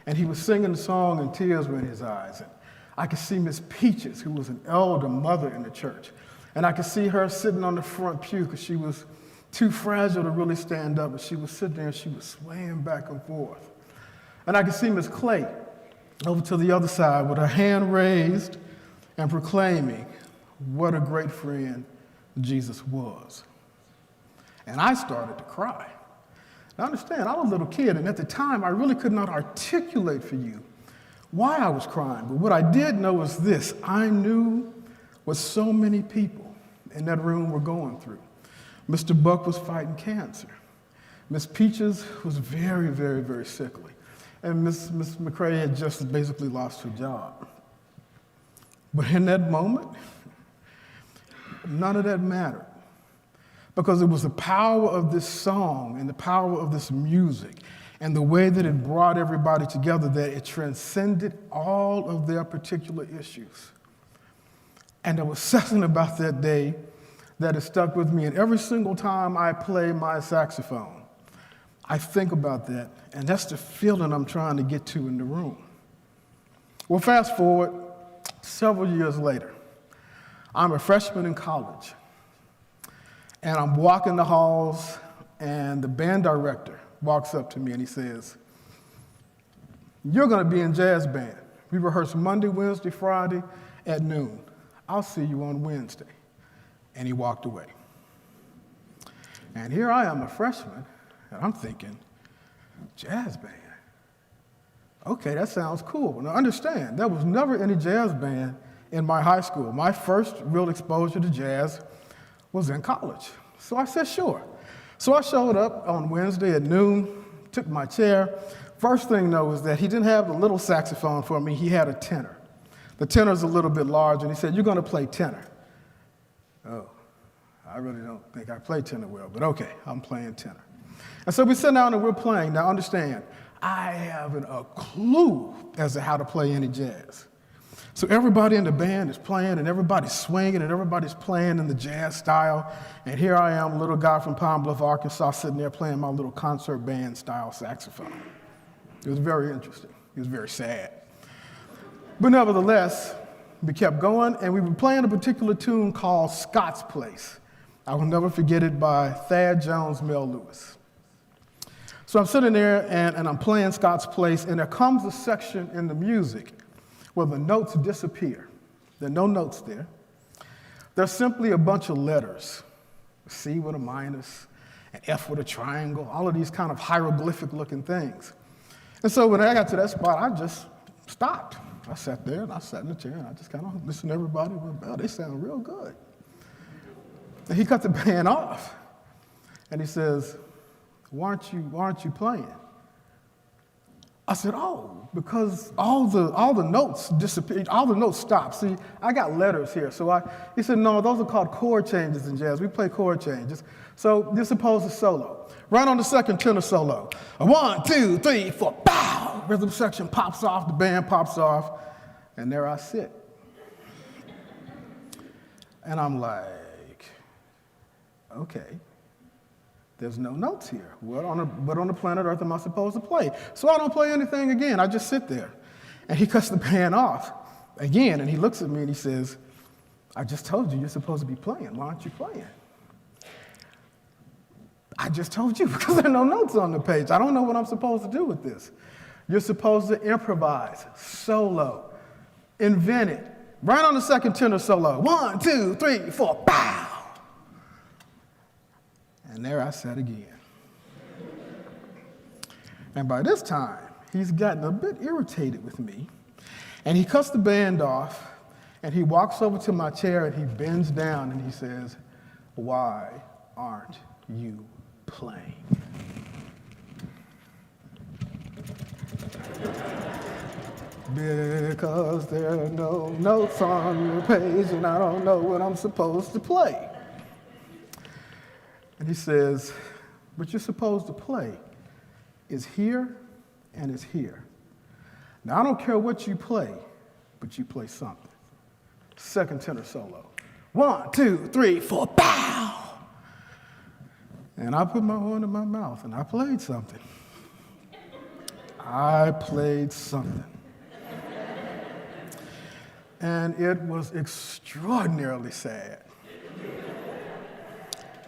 And he was singing the song and tears were in his eyes. And I could see Miss Peaches, who was an elder mother in the church. And I could see her sitting on the front pew because she was too fragile to really stand up. And she was sitting there and she was swaying back and forth. And I could see Miss Clay over to the other side with her hand raised and proclaiming what a great friend Jesus was. And I started to cry. Now understand, I was a little kid, and at the time, I really could not articulate for you why I was crying. But what I did know was this: I knew what so many people in that room were going through. Mr. Buck was fighting cancer. Miss Peaches was very, very, very sickly. And Miss McCrae had just basically lost her job. But in that moment, none of that mattered. Because it was the power of this song and the power of this music and the way that it brought everybody together that it transcended all of their particular issues. And there was something about that day that has stuck with me. And every single time I play my saxophone, I think about that. And that's the feeling I'm trying to get to in the room. Well, fast forward several years later. I'm a freshman in college. And I'm walking the halls, and the band director walks up to me and he says, "You're going to be in jazz band. We rehearse Monday, Wednesday, Friday at noon. I'll see you on Wednesday." And he walked away. And here I am, a freshman, and I'm thinking, jazz band? Okay, that sounds cool. Now understand, there was never any jazz band in my high school. My first real exposure to jazz was in college. So I said, sure. So I showed up on Wednesday at noon, took my chair. First thing, though, is that he didn't have the little saxophone for me. He had a tenor. The tenor's a little bit large, and he said, "You're going to play tenor." Oh, I really don't think I play tenor well, but okay, I'm playing tenor. And so we sit down and we're playing. Now understand, I haven't a clue as to how to play any jazz. So everybody in the band is playing, and everybody's swinging, and everybody's playing in the jazz style. And here I am, a little guy from Pine Bluff, Arkansas, sitting there playing my little concert band style saxophone. It was very interesting. It was very sad. But nevertheless, we kept going, and we were playing a particular tune called Scott's Place. I will never forget it, by Thad Jones, Mel Lewis. So I'm sitting there, and I'm playing Scott's Place, and there comes a section in the music where the notes disappear. There are no notes there. There's simply a bunch of letters, a C with a minus, an F with a triangle, all of these kind of hieroglyphic-looking things. And so when I got to that spot, I just stopped. I sat there, and I sat in the chair, and I just kind of listened to everybody. Well, they sound real good. And he cut the band off, and he says, why aren't you playing? I said, oh, because all the notes disappeared, all the notes stopped. See, I got letters here. So he said, no, those are called chord changes in jazz. We play chord changes. So this suppose a solo. Right on the second tenor solo. 1, 2, 3, 4, pow! Rhythm section pops off, the band pops off, and there I sit. And I'm like, okay. There's no notes here. What on the planet Earth am I supposed to play? So I don't play anything again. I just sit there. And he cuts the band off again, and he looks at me and he says, I just told you you're supposed to be playing. Why aren't you playing? I just told you, because there are no notes on the page. I don't know what I'm supposed to do with this. You're supposed to improvise, solo, invent it. Right on the second tenor solo. 1, 2, 3, 4, pow! And there I sat again. And by this time, he's gotten a bit irritated with me. And he cuts the band off, and he walks over to my chair, and he bends down, and he says, why aren't you playing? Because there are no notes on the page, and I don't know what I'm supposed to play. And he says, what you're supposed to play is here and is here. Now, I don't care what you play, but you play something. Second tenor solo. 1, 2, 3, 4, pow! And I put my horn in my mouth, and I played something. I played something. And it was extraordinarily sad.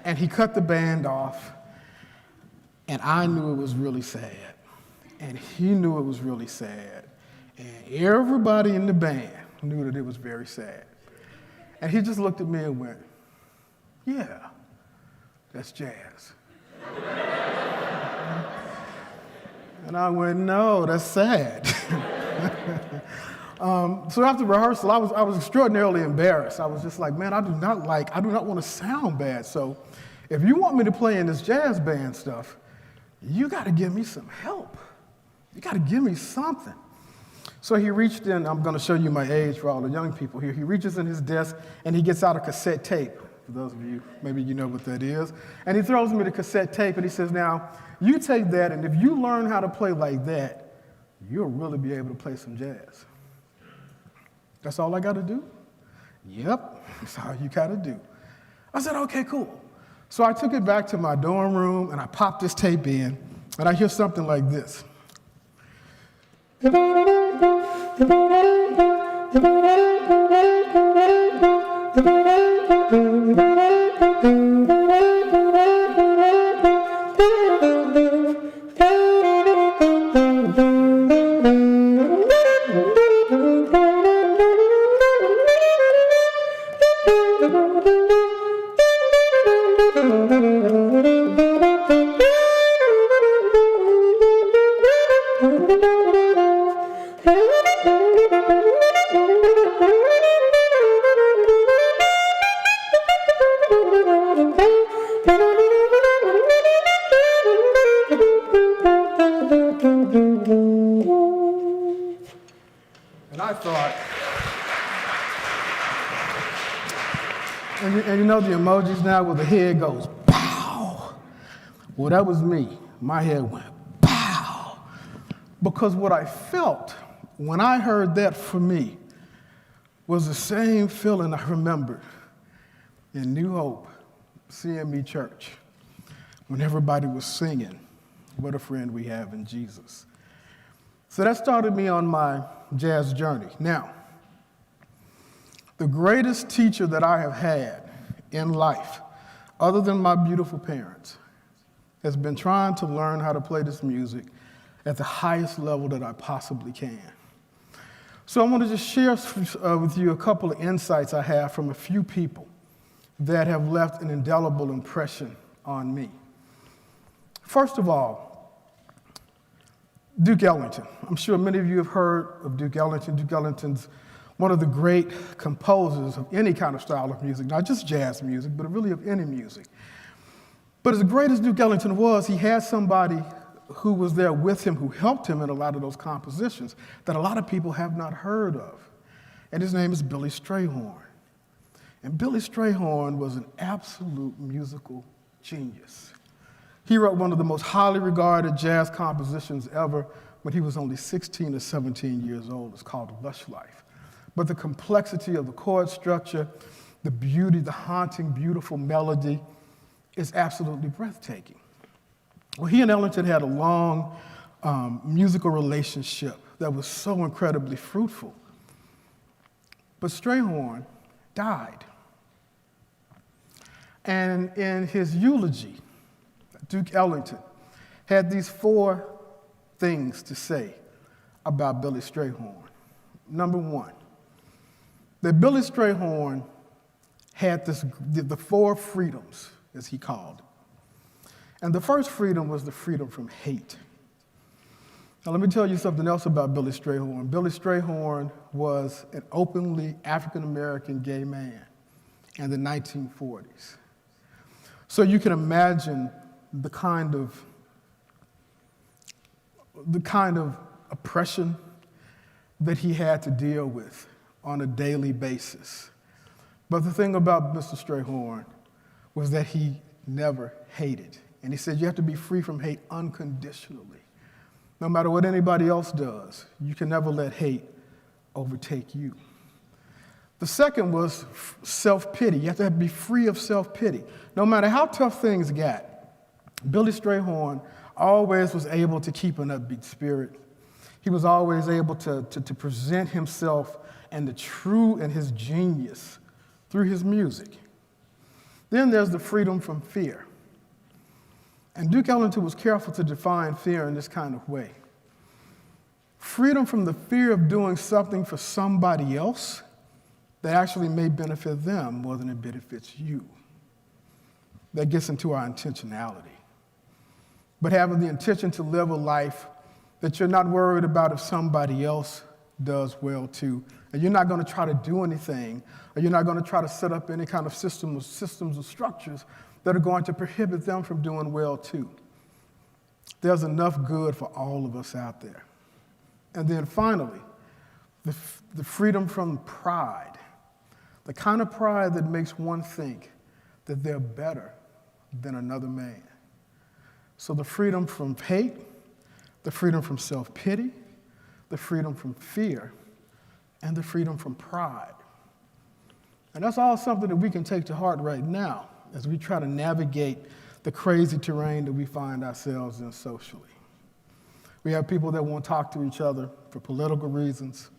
And he cut the band off, and I knew it was really sad. And he knew it was really sad. And everybody in the band knew that it was very sad. And he just looked at me and went, yeah, that's jazz. And I went, no, that's sad. So after rehearsal, I was extraordinarily embarrassed. I was just like, man, I do not want to sound bad. So if you want me to play in this jazz band stuff, you got to give me some help. You got to give me something. So he reached in, I'm going to show you my age for all the young people here. He reaches in his desk and he gets out a cassette tape. For those of you, maybe you know what that is. And he throws me the cassette tape and he says, now, you take that, and if you learn how to play like that, you'll really be able to play some jazz. That's all I got to do? Yep, that's all you got to do. I said, okay, cool. So I took it back to my dorm room, and I popped this tape in, and I hear something like this. And I thought, and you know the emojis now where the head goes, pow. Well, that was me. My head went, pow. Because what I felt when I heard that for me was the same feeling I remembered in New Hope, CME Church, when everybody was singing, what a friend we have in Jesus. So that started me on my jazz journey. Now, the greatest teacher that I have had in life, other than my beautiful parents, has been trying to learn how to play this music at the highest level that I possibly can. So I want to just share with you a couple of insights I have from a few people that have left an indelible impression on me. First of all, Duke Ellington. I'm sure many of you have heard of Duke Ellington. Duke Ellington's one of the great composers of any kind of style of music, not just jazz music, but really of any music. But as great as Duke Ellington was, he had somebody who was there with him, who helped him in a lot of those compositions that a lot of people have not heard of. And his name is Billy Strayhorn. And Billy Strayhorn was an absolute musical genius. He wrote one of the most highly regarded jazz compositions ever when he was only 16 or 17 years old. It's called Lush Life. But the complexity of the chord structure, the beauty, the haunting, beautiful melody is absolutely breathtaking. Well, he and Ellington had a long musical relationship that was so incredibly fruitful. But Strayhorn died. And in his eulogy, Duke Ellington had these 4 things to say about Billy Strayhorn. Number 1, that Billy Strayhorn had the 4 freedoms, as he called. And the first freedom was the freedom from hate. Now let me tell you something else about Billy Strayhorn. Billy Strayhorn was an openly African-American gay man in the 1940s. So you can imagine the kind of oppression that he had to deal with on a daily basis. But the thing about Mr. Strayhorn was that he never hated. And he said you have to be free from hate unconditionally. No matter what anybody else does, you can never let hate overtake you. The second was self-pity. You have to be free of self-pity. No matter how tough things got, Billy Strayhorn always was able to keep an upbeat spirit He was always able to present himself and the true and his genius through his music. Then there's the freedom from fear. And Duke Ellington was careful to define fear in this kind of way. Freedom from the fear of doing something for somebody else that actually may benefit them more than it benefits you. That gets into our intentionality. But having the intention to live a life that you're not worried about if somebody else does well too. And you're not going to try to do anything, or you're not going to try to set up any kind of systems or structures that are going to prohibit them from doing well too. There's enough good for all of us out there. And then finally, the freedom from pride. The kind of pride that makes one think that they're better than another man. So the freedom from hate, the freedom from self-pity, the freedom from fear, and the freedom from pride. And that's all something that we can take to heart right now as we try to navigate the crazy terrain that we find ourselves in socially. We have people that won't talk to each other for political reasons.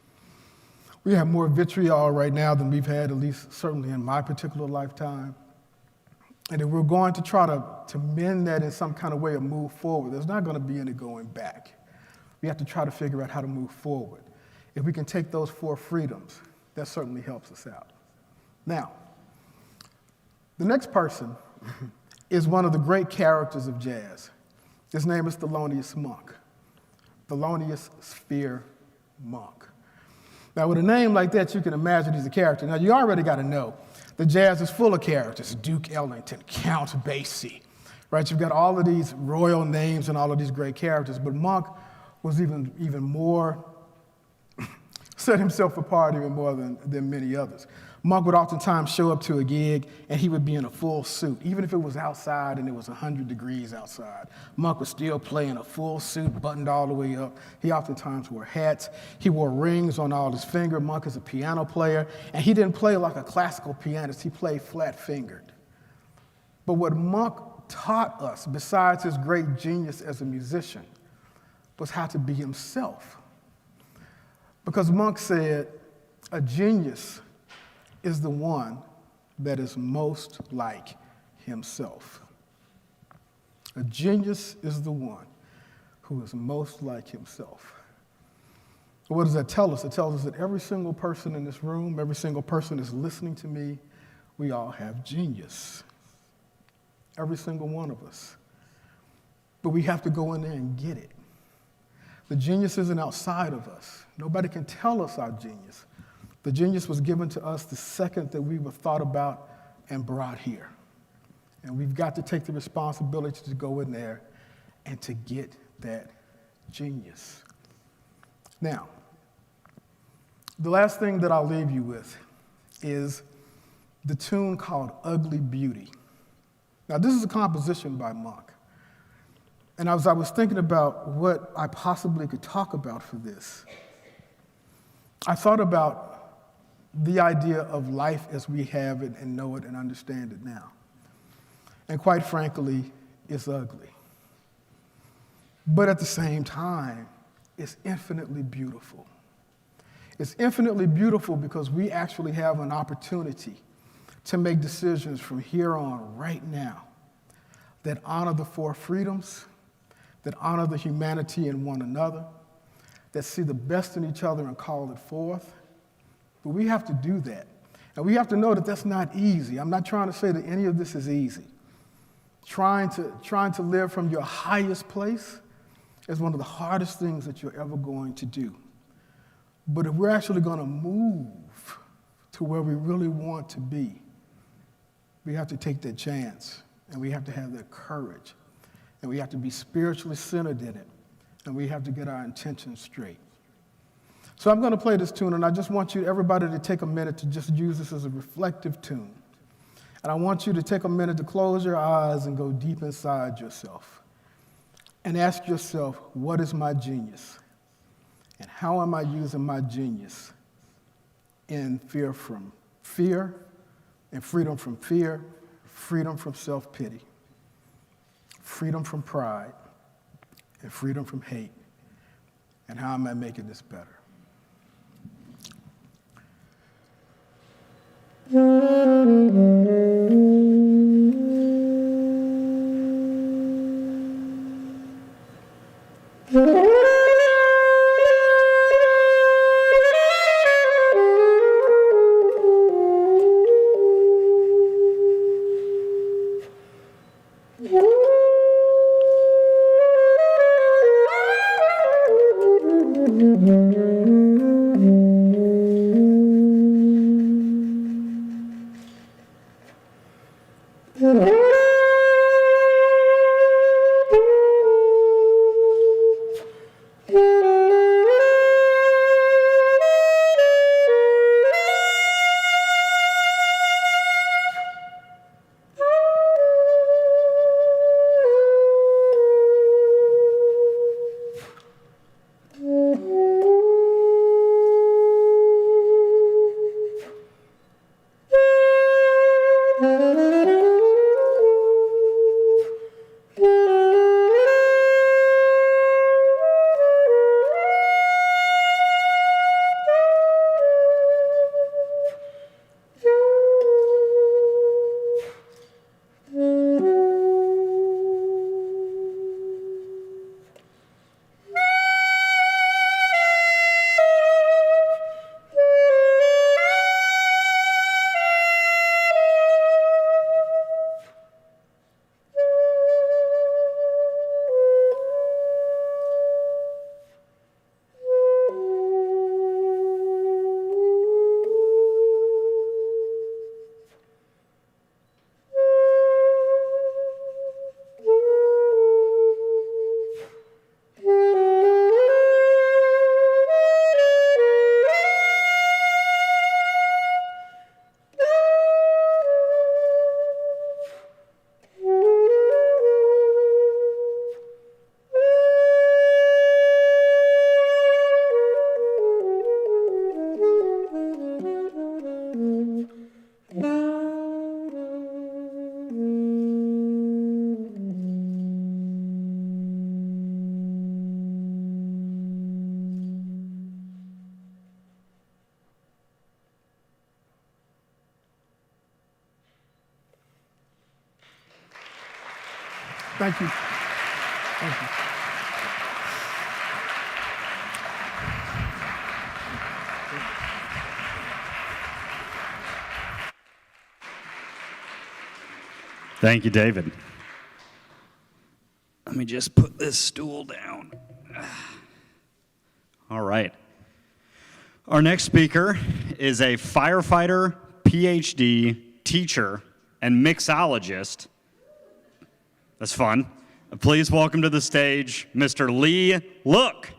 We have more vitriol right now than we've had, at least certainly in my particular lifetime. And if we're going to try to mend that in some kind of way or move forward, there's not going to be any going back. We have to try to figure out how to move forward. If we can take those 4 freedoms, that certainly helps us out. Now, the next person is one of the great characters of jazz. His name is Thelonious Monk. Thelonious Sphere Monk. Now, with a name like that, you can imagine he's a character. Now, you already got to know that jazz is full of characters. Duke Ellington, Count Basie, right? You've got all of these royal names and all of these great characters, but Monk was even more, set himself apart even more than many others. Monk would oftentimes show up to a gig and he would be in a full suit. Even if it was outside and it was 100 degrees outside, Monk would still play in a full suit, buttoned all the way up. He oftentimes wore hats. He wore rings on all his fingers. Monk is a piano player, and he didn't play like a classical pianist. He played flat-fingered. But what Monk taught us, besides his great genius as a musician, was how to be himself. Because Monk said, a genius is the one that is most like himself. A genius is the one who is most like himself. What does that tell us? It tells us that every single person in this room, every single person that's listening to me, we all have genius. Every single one of us. But we have to go in there and get it. The genius isn't outside of us. Nobody can tell us our genius. The genius was given to us the second that we were thought about and brought here. And we've got to take the responsibility to go in there and to get that genius. Now, the last thing that I'll leave you with is the tune called Ugly Beauty. Now, this is a composition by Monk. And as I was thinking about what I possibly could talk about for this, I thought about the idea of life as we have it and know it and understand it now. And quite frankly, it's ugly. But at the same time, it's infinitely beautiful. It's infinitely beautiful because we actually have an opportunity to make decisions from here on right now that honor the 4 freedoms, that honor the humanity in one another, that see the best in each other and call it forth. But we have to do that. And we have to know that that's not easy. I'm not trying to say that any of this is easy. Trying to live from your highest place is one of the hardest things that you're ever going to do. But if we're actually going to move to where we really want to be, we have to take that chance, and we have to have that courage, and we have to be spiritually centered in it, and we have to get our intentions straight. So I'm going to play this tune, and I just want everybody to take a minute to just use this as a reflective tune. And I want you to take a minute to close your eyes and go deep inside yourself and ask yourself, what is my genius? And how am I using my genius in fear from fear, and freedom from fear, freedom from self-pity, freedom from pride, and freedom from hate, And how am I making this better? Thank you. Thank you. Thank you, David. Let me just put this stool down. All right. Our next speaker is a firefighter, PhD, teacher, and mixologist. That's fun. Please welcome to the stage, Mr. Lee Look.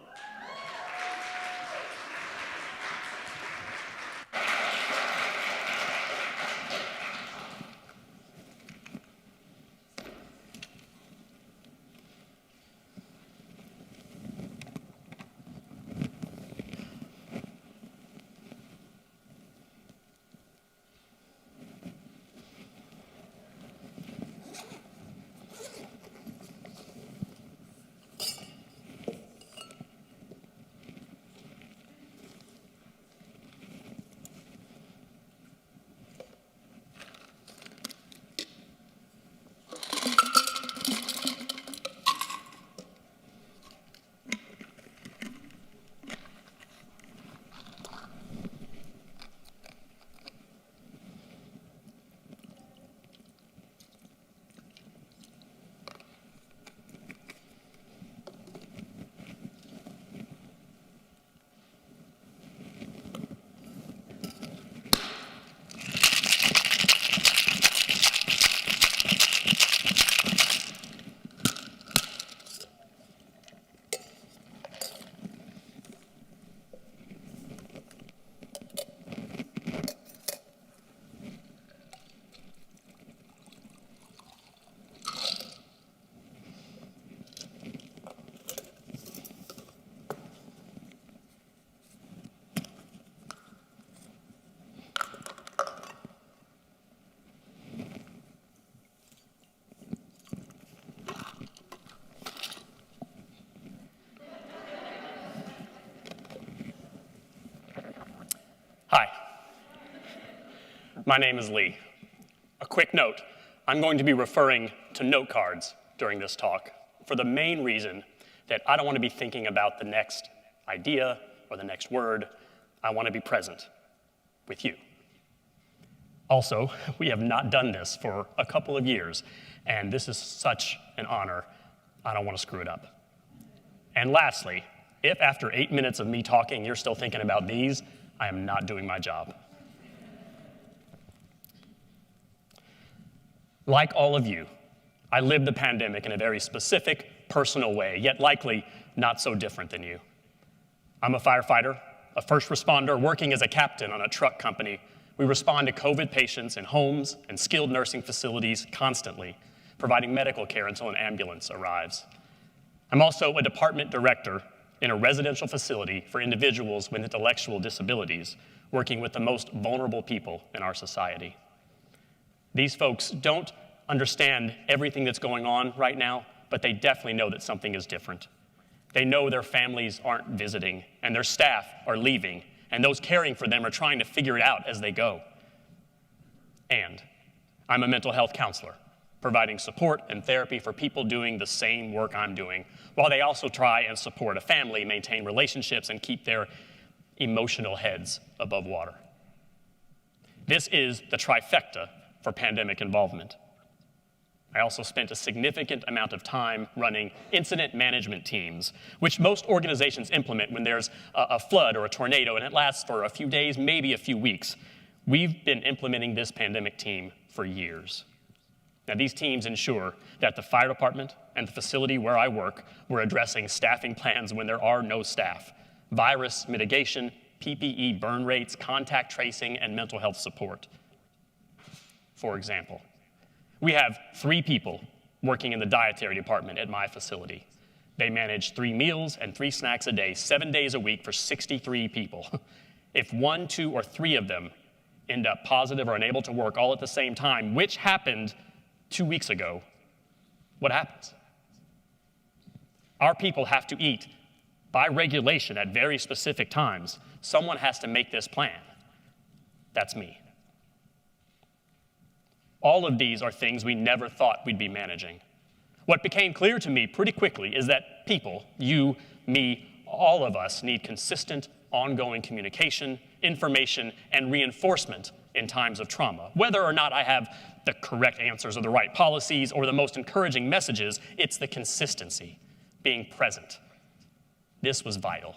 My name is Lee. A quick note, I'm going to be referring to note cards during this talk for the main reason that I don't want to be thinking about the next idea or the next word. I want to be present with you. Also, we have not done this for a couple of years, and this is such an honor, I don't want to screw it up. And lastly, if after 8 minutes of me talking you're still thinking about these, I am not doing my job. Like all of you, I lived the pandemic in a very specific, personal way, yet likely not so different than you. I'm a firefighter, a first responder working as a captain on a truck company. We respond to COVID patients in homes and skilled nursing facilities constantly, providing medical care until an ambulance arrives. I'm also a department director in a residential facility for individuals with intellectual disabilities, working with the most vulnerable people in our society. These folks don't understand everything that's going on right now, but they definitely know that something is different. They know their families aren't visiting, and their staff are leaving, and those caring for them are trying to figure it out as they go. And I'm a mental health counselor, providing support and therapy for people doing the same work I'm doing, while they also try and support a family, maintain relationships, and keep their emotional heads above water. This is the trifecta for pandemic involvement. I also spent a significant amount of time running incident management teams, which most organizations implement when there's a flood or a tornado, and it lasts for a few days, maybe a few weeks. We've been implementing this pandemic team for years. Now, these teams ensure that the fire department and the facility where I work, we're addressing staffing plans when there are no staff, virus mitigation, PPE burn rates, contact tracing, and mental health support. For example, we have 3 people working in the dietary department at my facility. They manage 3 meals and 3 snacks a day, 7 days a week for 63 people. If 1, 2, or 3 of them end up positive or unable to work all at the same time, which happened 2 weeks ago, what happens? Our people have to eat by regulation at very specific times. Someone has to make this plan. That's me. All of these are things we never thought we'd be managing. What became clear to me pretty quickly is that people, you, me, all of us need consistent, ongoing communication, information, and reinforcement in times of trauma. Whether or not I have the correct answers or the right policies or the most encouraging messages, it's the consistency, being present. This was vital.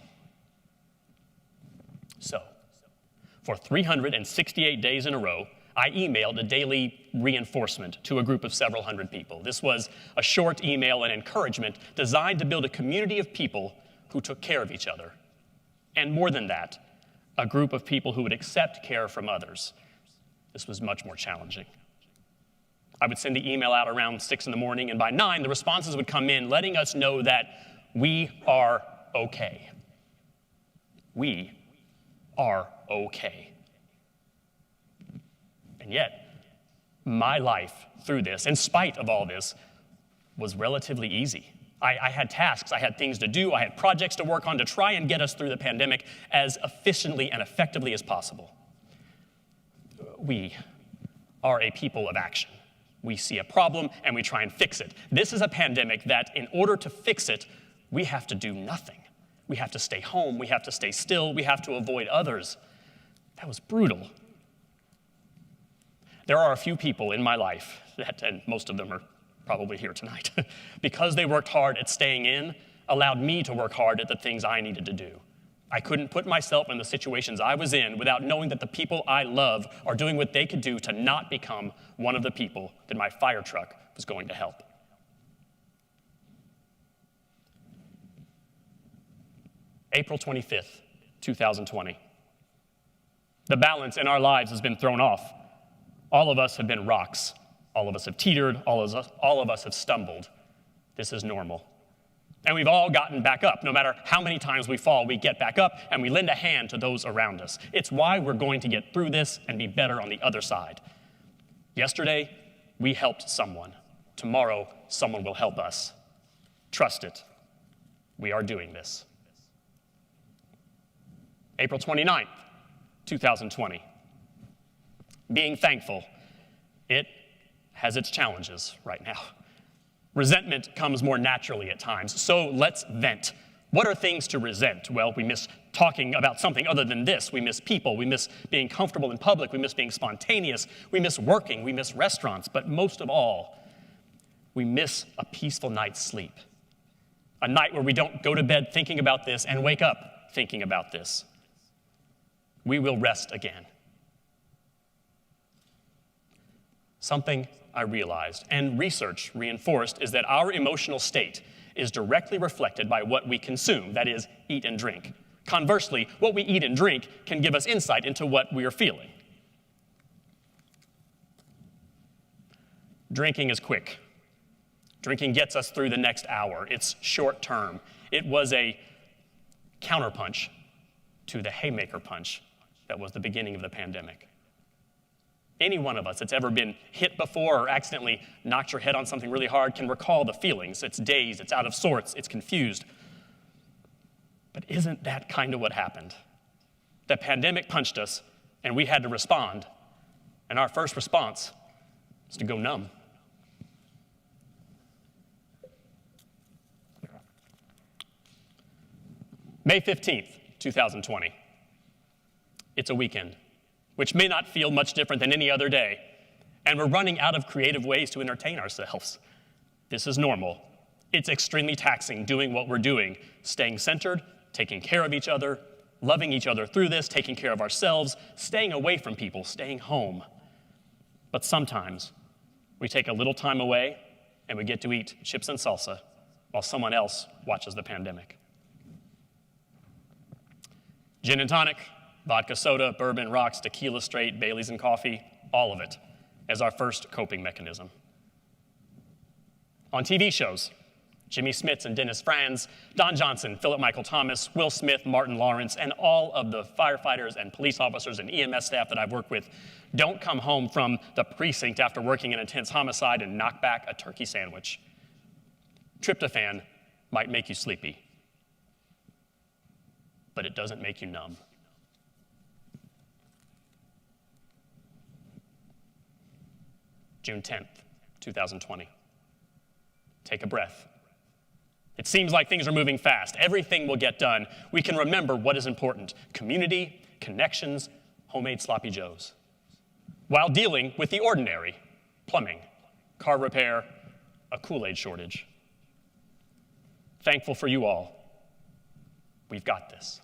So, for 368 days in a row, I emailed a daily reinforcement to a group of several hundred people. This was a short email and encouragement designed to build a community of people who took care of each other. And more than that, a group of people who would accept care from others. This was much more challenging. I would send the email out around 6 in the morning, and by 9, the responses would come in letting us know that we are okay. We are okay. And yet, my life through this, in spite of all this, was relatively easy. I had tasks, I had things to do, I had projects to work on to try and get us through the pandemic as efficiently and effectively as possible. We are a people of action. We see a problem and we try and fix it. This is a pandemic that, in order to fix it, we have to do nothing. We have to stay home, we have to stay still, we have to avoid others. That was brutal. There are a few people in my life, and most of them are probably here tonight, because they worked hard at staying in, allowed me to work hard at the things I needed to do. I couldn't put myself in the situations I was in without knowing that the people I love are doing what they could do to not become one of the people that my fire truck was going to help. April 25th, 2020. The balance in our lives has been thrown off. All of us have been rocks. All of us have teetered. All of us have stumbled. This is normal. And we've all gotten back up. No matter how many times we fall, we get back up and we lend a hand to those around us. It's why we're going to get through this and be better on the other side. Yesterday, we helped someone. Tomorrow, someone will help us. Trust it. We are doing this. April 29th, 2020. being thankful, it has its challenges right now. Resentment comes more naturally at times, so let's vent. What are things to resent? Well, we miss talking about something other than this. We miss people. We miss being comfortable in public. We miss being spontaneous. We miss working. We miss restaurants. But most of all, we miss a peaceful night's sleep. A night where we don't go to bed thinking about this and wake up thinking about this. We will rest again. Something I realized, and research reinforced, is that our emotional state is directly reflected by what we consume, that is, eat and drink. Conversely, what we eat and drink can give us insight into what we are feeling. Drinking is quick. Drinking gets us through the next hour. It's short term. It was a counterpunch to the haymaker punch that was the beginning of the pandemic. Any one of us that's ever been hit before or accidentally knocked your head on something really hard can recall the feelings. It's dazed, it's out of sorts, it's confused. But isn't that kind of what happened? The pandemic punched us, and we had to respond. And our first response was to go numb. May 15th, 2020. It's a weekend, which may not feel much different than any other day, and we're running out of creative ways to entertain ourselves. This is normal. It's extremely taxing doing what we're doing, staying centered, taking care of each other, loving each other through this, taking care of ourselves, staying away from people, staying home. But sometimes we take a little time away and we get to eat chips and salsa while someone else watches the pandemic. Gin and tonic, vodka soda, bourbon rocks, tequila straight, Baileys and coffee, all of it as our first coping mechanism. On TV shows, Jimmy Smits and Dennis Franz, Don Johnson, Philip Michael Thomas, Will Smith, Martin Lawrence, and all of the firefighters and police officers and EMS staff that I've worked with don't come home from the precinct after working an intense homicide and knock back a turkey sandwich. Tryptophan might make you sleepy, but it doesn't make you numb. June 10th, 2020. Take a breath. It seems like things are moving fast. Everything will get done. We can remember what is important: community, connections, homemade sloppy joes, while dealing with the ordinary: plumbing, car repair, a Kool-Aid shortage. Thankful for you all. We've got this.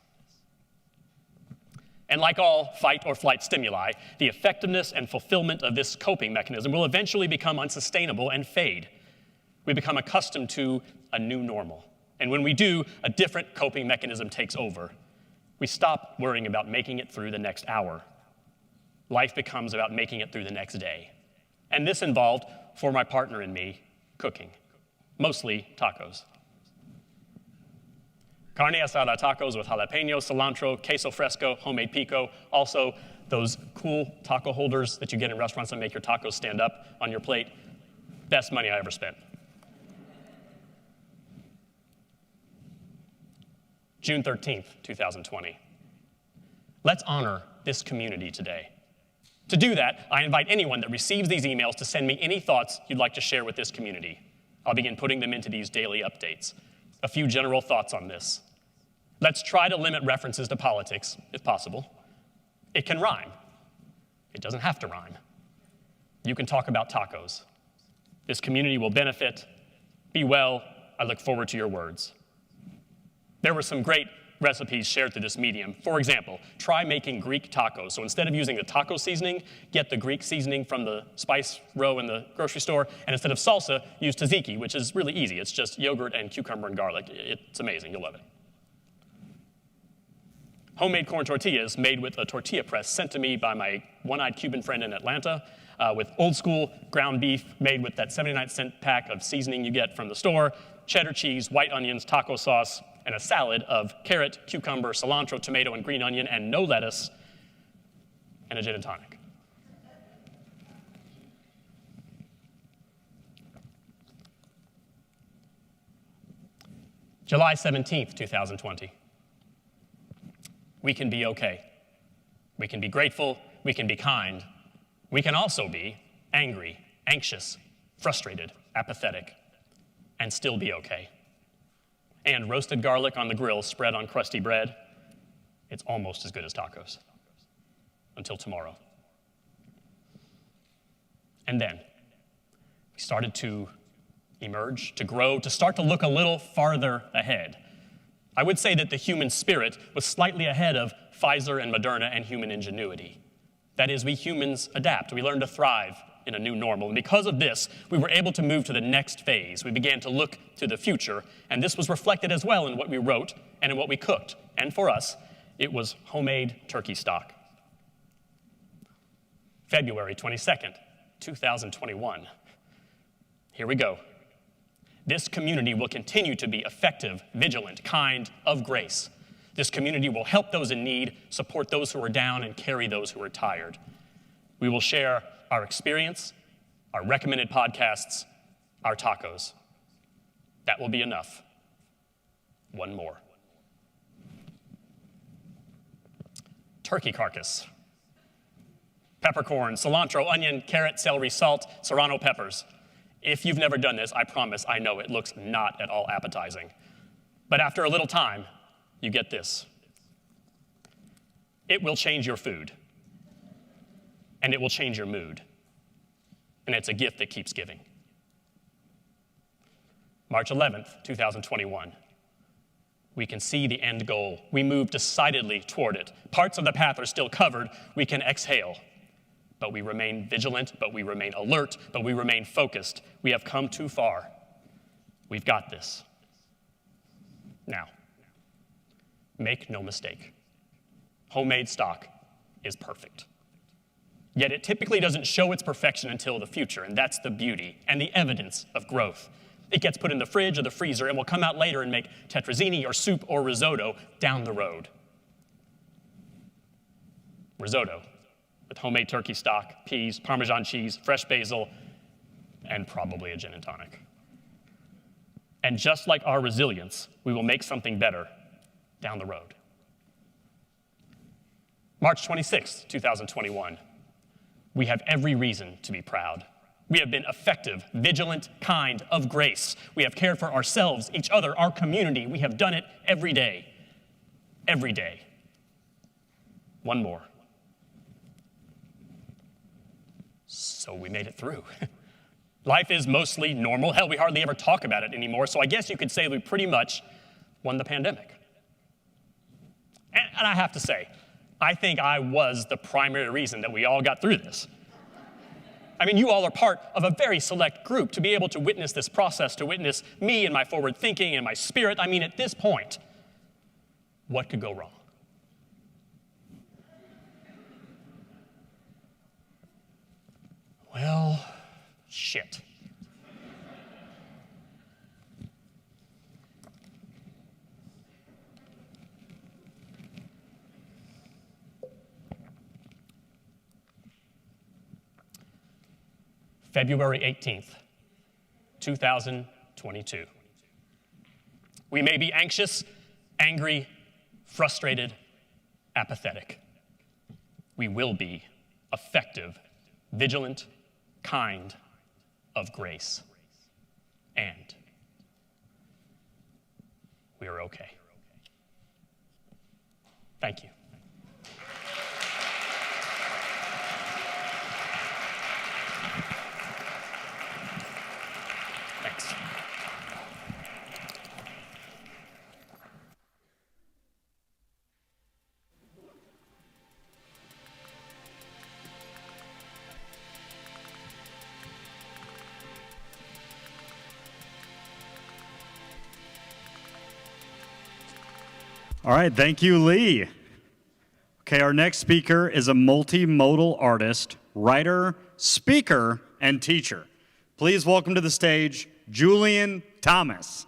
And like all fight or flight stimuli, the effectiveness and fulfillment of this coping mechanism will eventually become unsustainable and fade. We become accustomed to a new normal. And when we do, a different coping mechanism takes over. We stop worrying about making it through the next hour. Life becomes about making it through the next day. And this involved, for my partner and me, cooking, mostly tacos. Carne asada tacos with jalapeno, cilantro, queso fresco, homemade pico. Also, those cool taco holders that you get in restaurants that make your tacos stand up on your plate. Best money I ever spent. June 13th, 2020. Let's honor this community today. To do that, I invite anyone that receives these emails to send me any thoughts you'd like to share with this community. I'll begin putting them into these daily updates. A few general thoughts on this. Let's try to limit references to politics, if possible. It can rhyme. It doesn't have to rhyme. You can talk about tacos. This community will benefit. Be well. I look forward to your words. There were some great recipes shared through this medium. For example, try making Greek tacos. So instead of using the taco seasoning, get the Greek seasoning from the spice row in the grocery store, and instead of salsa, use tzatziki, which is really easy. It's just yogurt and cucumber and garlic. It's amazing. You'll love it. Homemade corn tortillas made with a tortilla press sent to me by my one-eyed Cuban friend in Atlanta, with old school ground beef made with that 79-cent pack of seasoning you get from the store, cheddar cheese, white onions, taco sauce, and a salad of carrot, cucumber, cilantro, tomato, and green onion, and no lettuce, and a gin and tonic. July 17th, 2020. We can be okay. We can be grateful. We can be kind. We can also be angry, anxious, frustrated, apathetic, and still be okay. And roasted garlic on the grill spread on crusty bread, it's almost as good as tacos. Until tomorrow. And then we started to emerge, to grow, to start to look a little farther ahead. I would say that the human spirit was slightly ahead of Pfizer and Moderna and human ingenuity. That is, we humans adapt. We learn to thrive in a new normal. And because of this, we were able to move to the next phase. We began to look to the future, and this was reflected as well in what we wrote and in what we cooked. And for us, it was homemade turkey stock. February 22nd, 2021. Here we go. This community will continue to be effective, vigilant, kind, of grace. This community will help those in need, support those who are down, and carry those who are tired. We will share our experience, our recommended podcasts, our tacos. That will be enough. One more. Turkey carcass. Peppercorn, cilantro, onion, carrot, celery, salt, serrano peppers. If you've never done this, I promise, I know it looks not at all appetizing. But after a little time, you get this. It will change your food. And it will change your mood. And it's a gift that keeps giving. March 11th, 2021. We can see the end goal. We move decidedly toward it. Parts of the path are still covered. We can exhale. But we remain vigilant, but we remain alert, but we remain focused. We have come too far. We've got this. Now, make no mistake. Homemade stock is perfect. Yet it typically doesn't show its perfection until the future, and that's the beauty and the evidence of growth. It gets put in the fridge or the freezer and will come out later and make tetrazzini or soup or risotto down the road. Risotto with homemade turkey stock, peas, Parmesan cheese, fresh basil, and probably a gin and tonic. And just like our resilience, we will make something better down the road. March 26, 2021. We have every reason to be proud. We have been effective, vigilant, kind, of grace. We have cared for ourselves, each other, our community. We have done it every day. Every day. One more. So we made it through. Life is mostly normal. Hell, we hardly ever talk about it anymore, so I guess you could say we pretty much won the pandemic. And I have to say, I think I was the primary reason that we all got through this. I mean, you all are part of a very select group. To be able to witness this process, to witness me and my forward thinking and my spirit, I mean, at this point, what could go wrong? Well, shit. February 18th, 2022. We may be anxious, angry, frustrated, apathetic. We will be effective, vigilant, kind, of grace. And we are okay. Thank you. Thanks. All right, thank you, Lee. Okay, our next speaker is a multimodal artist, writer, speaker, and teacher. Please welcome to the stage, Julian Thomas.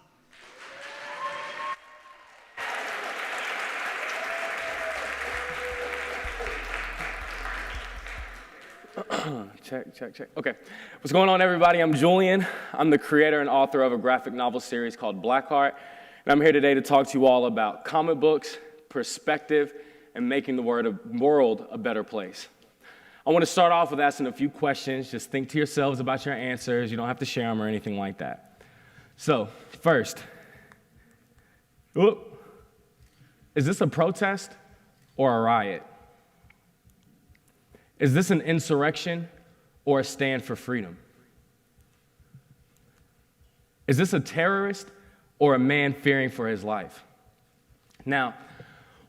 Check. Okay. What's going on, everybody? I'm Julian. I'm the creator and author of a graphic novel series called Blackheart. And I'm here today to talk to you all about comic books, perspective, and making the world a better place. I want to start off with asking a few questions. Just think to yourselves about your answers. You don't have to share them or anything like that. So, first, is this a protest or a riot? Is this an insurrection or a stand for freedom? Is this a terrorist or a man fearing for his life? Now,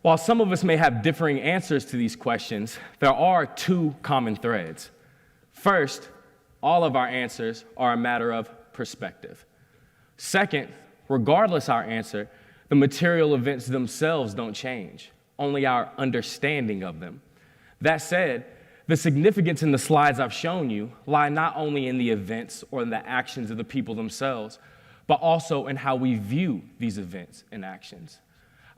while some of us may have differing answers to these questions, there are two common threads. First, all of our answers are a matter of perspective. Second, regardless our answer, the material events themselves don't change, only our understanding of them. That said, the significance in the slides I've shown you lie not only in the events or in the actions of the people themselves, but also in how we view these events and actions.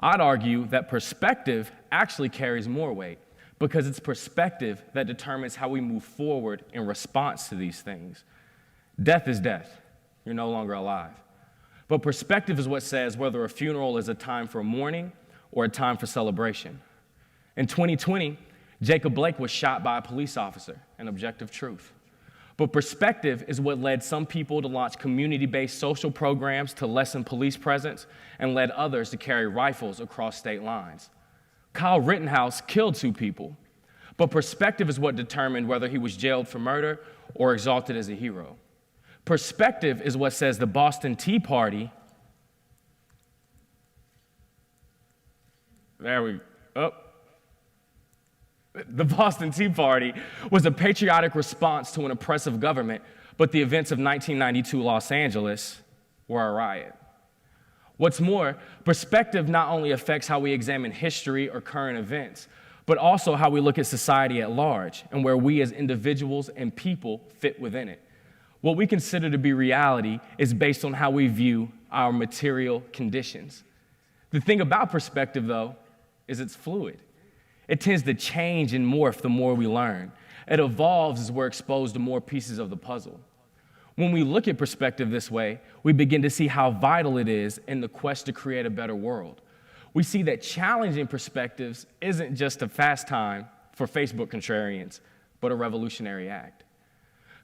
I'd argue that perspective actually carries more weight because it's perspective that determines how we move forward in response to these things. Death is death. You're no longer alive. But perspective is what says whether a funeral is a time for mourning or a time for celebration. In 2020, Jacob Blake was shot by a police officer, an objective truth. But perspective is what led some people to launch community-based social programs to lessen police presence and led others to carry rifles across state lines. Kyle Rittenhouse killed 2 people, but perspective is what determined whether he was jailed for murder or exalted as a hero. Perspective is what says the Boston Tea Party, the Boston Tea Party was a patriotic response to an oppressive government, but the events of 1992 Los Angeles were a riot. What's more, perspective not only affects how we examine history or current events, but also how we look at society at large and where we as individuals and people fit within it. What we consider to be reality is based on how we view our material conditions. The thing about perspective, though, is it's fluid. It tends to change and morph the more we learn. It evolves as we're exposed to more pieces of the puzzle. When we look at perspective this way, we begin to see how vital it is in the quest to create a better world. We see that challenging perspectives isn't just a fast time for Facebook contrarians, but a revolutionary act.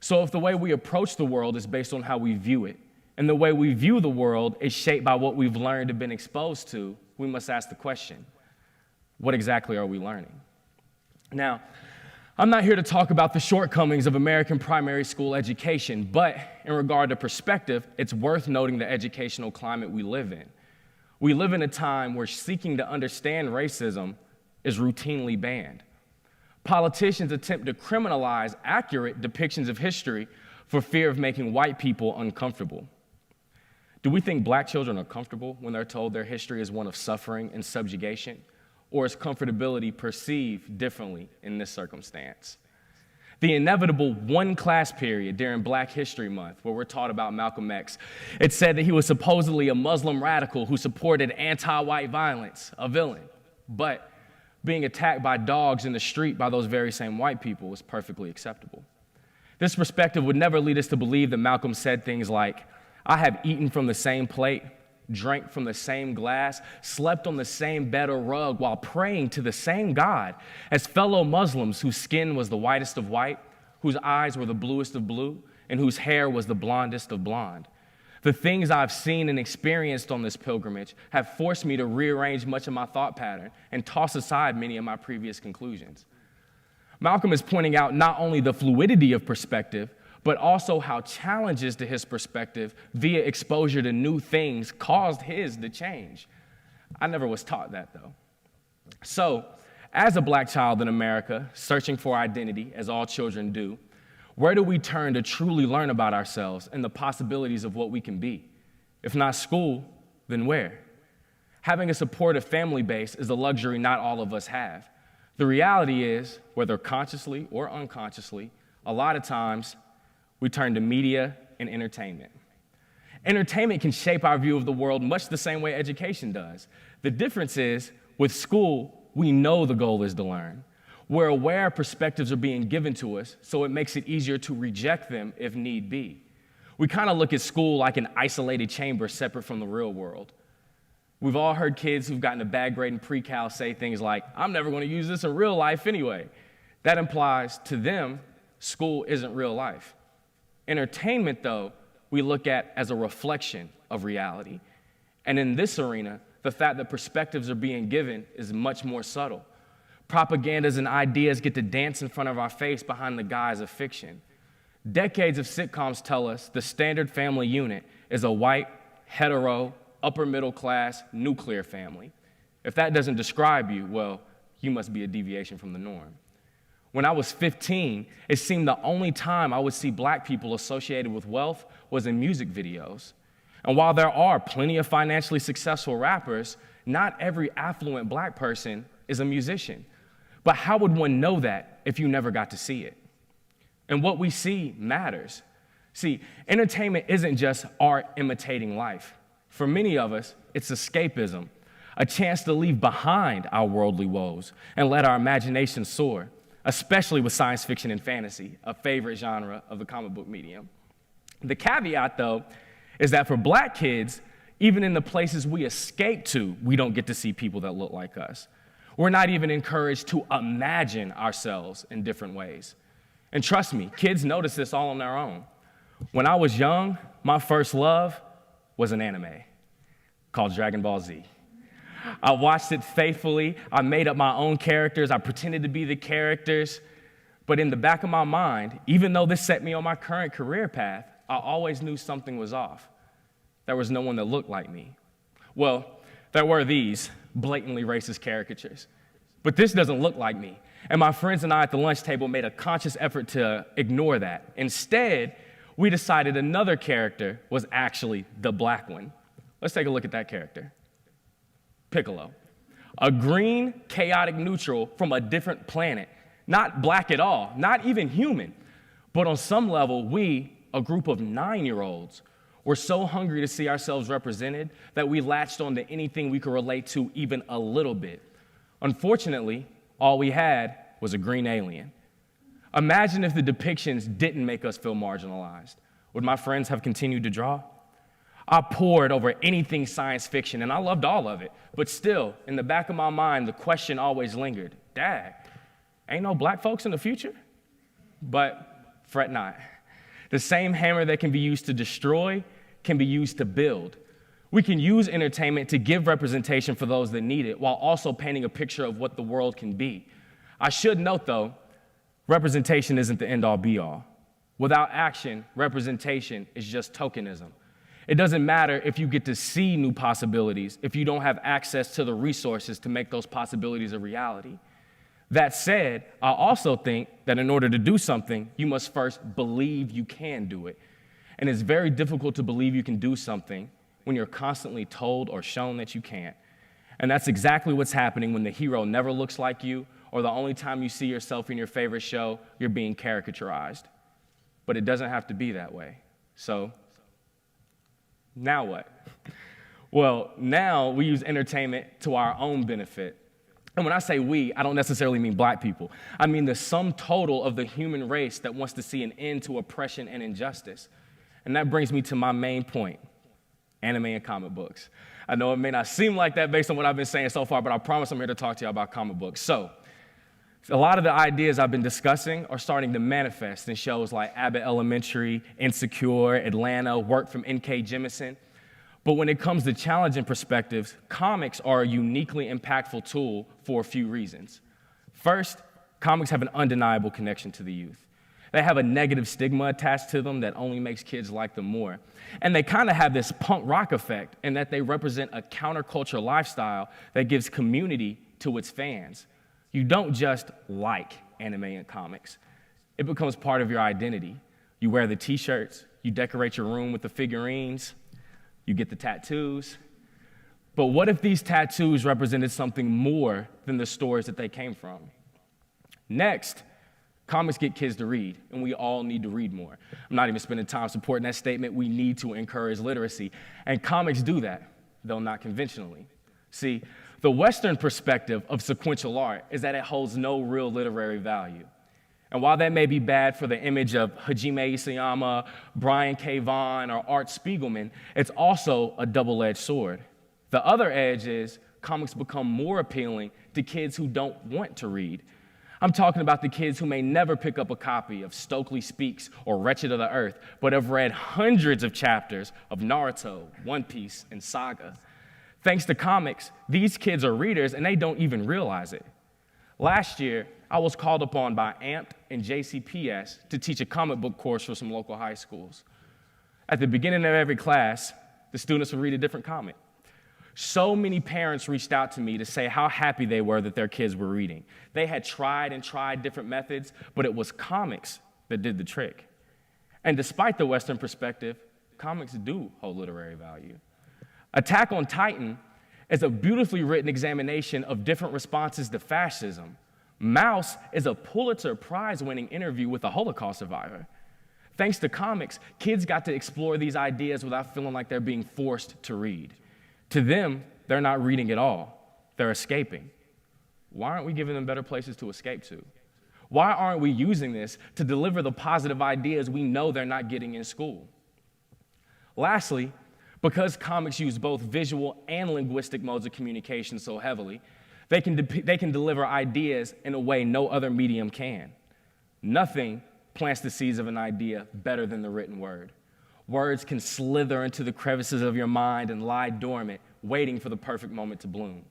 So if the way we approach the world is based on how we view it, and the way we view the world is shaped by what we've learned and been exposed to, we must ask the question, what exactly are we learning? Now, I'm not here to talk about the shortcomings of American primary school education, but in regard to perspective, it's worth noting the educational climate we live in. We live in a time where seeking to understand racism is routinely banned. Politicians attempt to criminalize accurate depictions of history for fear of making white people uncomfortable. Do we think black children are comfortable when they're told their history is one of suffering and subjugation? Or is comfortability perceived differently in this circumstance? The inevitable one-class period during Black History Month, where we're taught about Malcolm X, it said that he was supposedly a Muslim radical who supported anti-white violence, a villain. But being attacked by dogs in the street by those very same white people was perfectly acceptable. This perspective would never lead us to believe that Malcolm said things like, "I have eaten from the same plate, drank from the same glass, slept on the same bed or rug while praying to the same God as fellow Muslims whose skin was the whitest of white, whose eyes were the bluest of blue, and whose hair was the blondest of blonde. The things I've seen and experienced on this pilgrimage have forced me to rearrange much of my thought pattern and toss aside many of my previous conclusions." Malcolm is pointing out not only the fluidity of perspective, but also how challenges to his perspective via exposure to new things caused his to change. I never was taught that, though. So, as a black child in America, searching for identity, as all children do, where do we turn to truly learn about ourselves and the possibilities of what we can be? If not school, then where? Having a supportive family base is a luxury not all of us have. The reality is, whether consciously or unconsciously, a lot of times, we turn to media and entertainment. Entertainment can shape our view of the world much the same way education does. The difference is, with school, we know the goal is to learn. We're aware perspectives are being given to us, so it makes it easier to reject them if need be. We kind of look at school like an isolated chamber separate from the real world. We've all heard kids who've gotten a bad grade in pre-cal say things like, "I'm never going to use this in real life anyway." That implies to them, school isn't real life. Entertainment, though, we look at as a reflection of reality. And in this arena, the fact that perspectives are being given is much more subtle. Propagandas and ideas get to dance in front of our face behind the guise of fiction. Decades of sitcoms tell us the standard family unit is a white, hetero, upper middle class, nuclear family. If that doesn't describe you, well, you must be a deviation from the norm. When I was 15, it seemed the only time I would see black people associated with wealth was in music videos. And while there are plenty of financially successful rappers, not every affluent black person is a musician. But how would one know that if you never got to see it? And what we see matters. See, entertainment isn't just art imitating life. For many of us, it's escapism, a chance to leave behind our worldly woes and let our imagination soar, especially with science fiction and fantasy, a favorite genre of the comic book medium. The caveat, though, is that for black kids, even in the places we escape to, we don't get to see people that look like us. We're not even encouraged to imagine ourselves in different ways. And trust me, kids notice this all on their own. When I was young, my first love was an anime called Dragon Ball Z. I watched it faithfully. I made up my own characters. I pretended to be the characters. But in the back of my mind, even though this set me on my current career path, I always knew something was off. There was no one that looked like me. Well, there were these blatantly racist caricatures. But this doesn't look like me. And my friends and I at the lunch table made a conscious effort to ignore that. Instead, we decided another character was actually the black one. Let's take a look at that character. Piccolo, a green, chaotic neutral from a different planet, not black at all, not even human. But on some level, we, a group of 9-year-olds, were so hungry to see ourselves represented that we latched on to anything we could relate to even a little bit. Unfortunately, all we had was a green alien. Imagine if the depictions didn't make us feel marginalized. Would my friends have continued to draw? I pored over anything science fiction, and I loved all of it. But still, in the back of my mind, the question always lingered, Dad, ain't no black folks in the future? But fret not. The same hammer that can be used to destroy can be used to build. We can use entertainment to give representation for those that need it, while also painting a picture of what the world can be. I should note, though, representation isn't the end-all, be-all. Without action, representation is just tokenism. It doesn't matter if you get to see new possibilities if you don't have access to the resources to make those possibilities a reality. That said, I also think that in order to do something, you must first believe you can do it. And it's very difficult to believe you can do something when you're constantly told or shown that you can't. And that's exactly what's happening when the hero never looks like you, or the only time you see yourself in your favorite show, you're being caricaturized. But it doesn't have to be that way. So, now what? Well, now we use entertainment to our own benefit. And when I say we, I don't necessarily mean black people. I mean the sum total of the human race that wants to see an end to oppression and injustice. And that brings me to my main point, anime and comic books. I know it may not seem like that based on what I've been saying so far, but I promise I'm here to talk to you about comic books. So, a lot of the ideas I've been discussing are starting to manifest in shows like Abbott Elementary, Insecure, Atlanta, work from N.K. Jemisin. But when it comes to challenging perspectives, comics are a uniquely impactful tool for a few reasons. First, comics have an undeniable connection to the youth. They have a negative stigma attached to them that only makes kids like them more. And they kind of have this punk rock effect in that they represent a counterculture lifestyle that gives community to its fans. You don't just like anime and comics. It becomes part of your identity. You wear the t-shirts, you decorate your room with the figurines, you get the tattoos. But what if these tattoos represented something more than the stories that they came from? Next, comics get kids to read, and we all need to read more. I'm not even spending time supporting that statement. We need to encourage literacy. And comics do that, though not conventionally. See, the Western perspective of sequential art is that it holds no real literary value. And while that may be bad for the image of Hajime Isayama, Brian K. Vaughan, or Art Spiegelman, it's also a double-edged sword. The other edge is comics become more appealing to kids who don't want to read. I'm talking about the kids who may never pick up a copy of Stokely Speaks or Wretched of the Earth, but have read hundreds of chapters of Naruto, One Piece, and Saga. Thanks to comics, these kids are readers and they don't even realize it. Last year, I was called upon by AMP and JCPS to teach a comic book course for some local high schools. At the beginning of every class, the students would read a different comic. So many parents reached out to me to say how happy they were that their kids were reading. They had tried and tried different methods, but it was comics that did the trick. And despite the Western perspective, comics do hold literary value. Attack on Titan is a beautifully written examination of different responses to fascism. Mouse is a Pulitzer Prize-winning interview with a Holocaust survivor. Thanks to comics, kids got to explore these ideas without feeling like they're being forced to read. To them, they're not reading at all. They're escaping. Why aren't we giving them better places to escape to? Why aren't we using this to deliver the positive ideas we know they're not getting in school? Lastly, because comics use both visual and linguistic modes of communication so heavily, they can deliver ideas in a way no other medium can. Nothing plants the seeds of an idea better than the written word. Words can slither into the crevices of your mind and lie dormant, waiting for the perfect moment to bloom.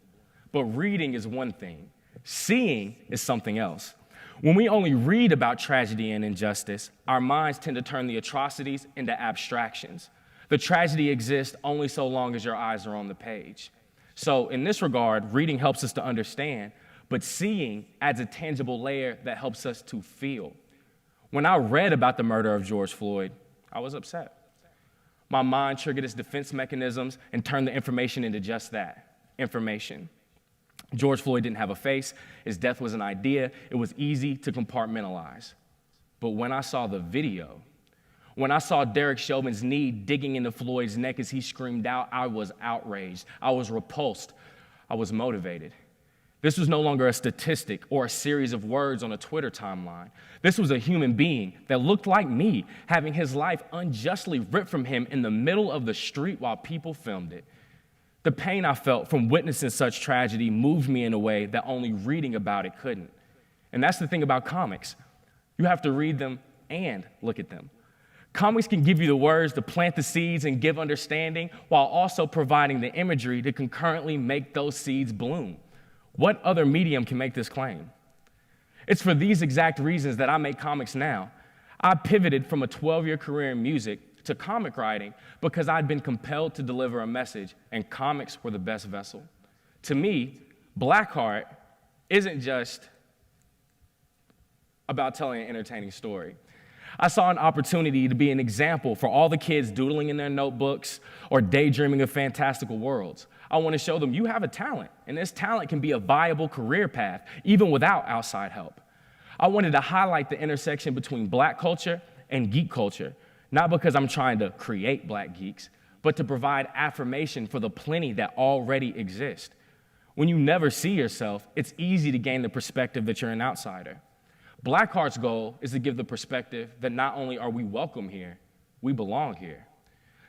But reading is one thing. Seeing is something else. When we only read about tragedy and injustice, our minds tend to turn the atrocities into abstractions. The tragedy exists only so long as your eyes are on the page. So in this regard, reading helps us to understand, but seeing adds a tangible layer that helps us to feel. When I read about the murder of George Floyd, I was upset. My mind triggered its defense mechanisms and turned the information into just that, information. George Floyd didn't have a face. His death was an idea. It was easy to compartmentalize. But when I saw the video, when I saw Derek Chauvin's knee digging into Floyd's neck as he screamed out, I was outraged. I was repulsed. I was motivated. This was no longer a statistic or a series of words on a Twitter timeline. This was a human being that looked like me, having his life unjustly ripped from him in the middle of the street while people filmed it. The pain I felt from witnessing such tragedy moved me in a way that only reading about it couldn't. And that's the thing about comics. You have to read them and look at them. Comics can give you the words to plant the seeds and give understanding while also providing the imagery to concurrently make those seeds bloom. What other medium can make this claim? It's for these exact reasons that I make comics now. I pivoted from a 12-year career in music to comic writing because I'd been compelled to deliver a message, and comics were the best vessel. To me, Blackheart isn't just about telling an entertaining story. I saw an opportunity to be an example for all the kids doodling in their notebooks or daydreaming of fantastical worlds. I want to show them you have a talent, and this talent can be a viable career path, even without outside help. I wanted to highlight the intersection between Black culture and geek culture, not because I'm trying to create Black geeks, but to provide affirmation for the plenty that already exist. When you never see yourself, it's easy to gain the perspective that you're an outsider. Blackheart's goal is to give the perspective that not only are we welcome here, we belong here.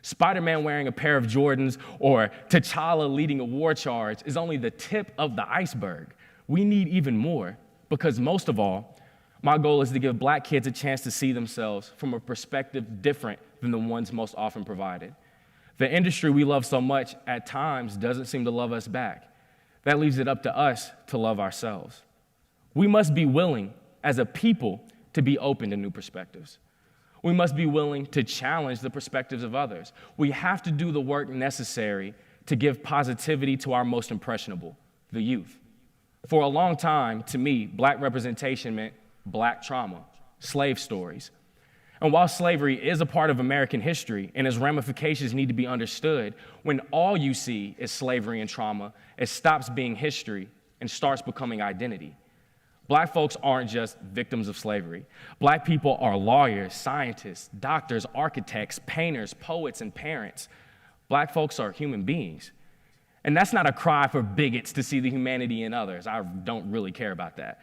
Spider-Man wearing a pair of Jordans or T'Challa leading a war charge is only the tip of the iceberg. We need even more because most of all, my goal is to give Black kids a chance to see themselves from a perspective different than the ones most often provided. The industry we love so much at times doesn't seem to love us back. That leaves it up to us to love ourselves. We must be willing as a people to be open to new perspectives. We must be willing to challenge the perspectives of others. We have to do the work necessary to give positivity to our most impressionable, the youth. For a long time, to me, Black representation meant Black trauma, slave stories. And while slavery is a part of American history and its ramifications need to be understood, when all you see is slavery and trauma, it stops being history and starts becoming identity. Black folks aren't just victims of slavery. Black people are lawyers, scientists, doctors, architects, painters, poets, and parents. Black folks are human beings. And that's not a cry for bigots to see the humanity in others. I don't really care about that.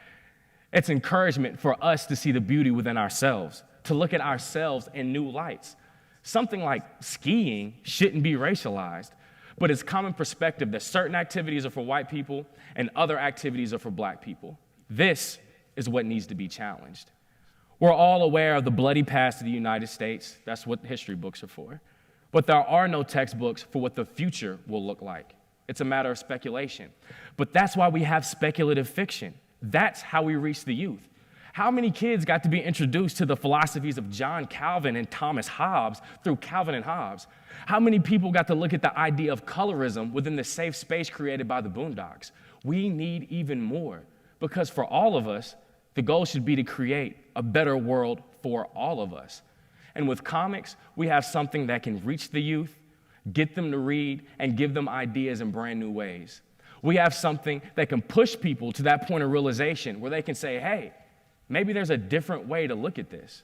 It's encouragement for us to see the beauty within ourselves, to look at ourselves in new lights. Something like skiing shouldn't be racialized, but it's common perspective that certain activities are for white people and other activities are for Black people. This is what needs to be challenged. We're all aware of the bloody past of the United States. That's what history books are for. But there are no textbooks for what the future will look like. It's a matter of speculation. But that's why we have speculative fiction. That's how we reach the youth. How many kids got to be introduced to the philosophies of John Calvin and Thomas Hobbes through Calvin and Hobbes? How many people got to look at the idea of colorism within the safe space created by the Boondocks? We need even more, because for all of us, the goal should be to create a better world for all of us. And with comics, we have something that can reach the youth, get them to read, and give them ideas in brand new ways. We have something that can push people to that point of realization where they can say, hey, maybe there's a different way to look at this.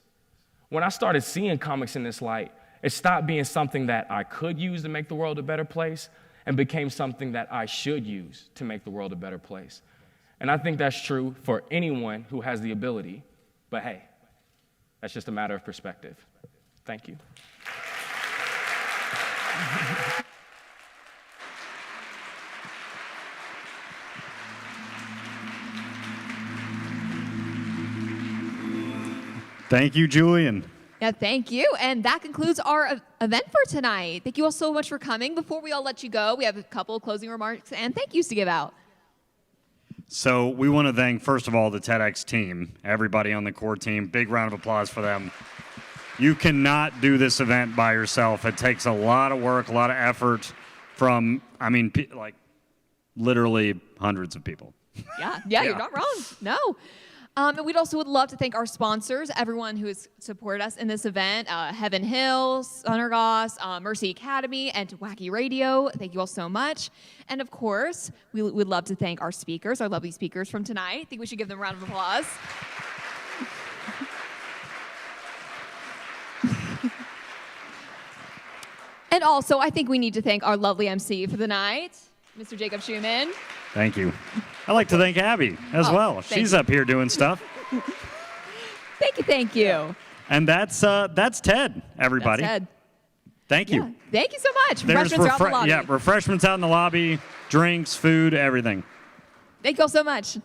When I started seeing comics in this light, it stopped being something that I could use to make the world a better place and became something that I should use to make the world a better place. And I think that's true for anyone who has the ability. But hey, that's just a matter of perspective. Thank you. Thank you, Julian. Yeah, thank you. And that concludes our event for tonight. Thank you all so much for coming. Before we all let you go, we have a couple of closing remarks and thank yous to give out. So we want to thank, first of all, the TEDx team, everybody on the core team. Big round of applause for them. You cannot do this event by yourself. It takes a lot of work, a lot of effort from, like literally hundreds of people. Yeah, you're not wrong. No. And we'd also would love to thank our sponsors, everyone who has supported us in this event, Heaven Hills, Sunnergoss, Mercy Academy, and Wacky Radio. Thank you all so much. And of course, we would love to thank our speakers, our lovely speakers from tonight. I think we should give them a round of applause. And also, I think we need to thank our lovely MC for the night, Mr. Jacob Schumann. Thank you. I'd like to thank Abby as well. She's up here doing stuff. Thank you. And that's TED, everybody. That's TED. Thank you. Yeah. Thank you so much. There's Refreshments are out in the lobby. Yeah, refreshments out in the lobby, drinks, food, everything. Thank you all so much.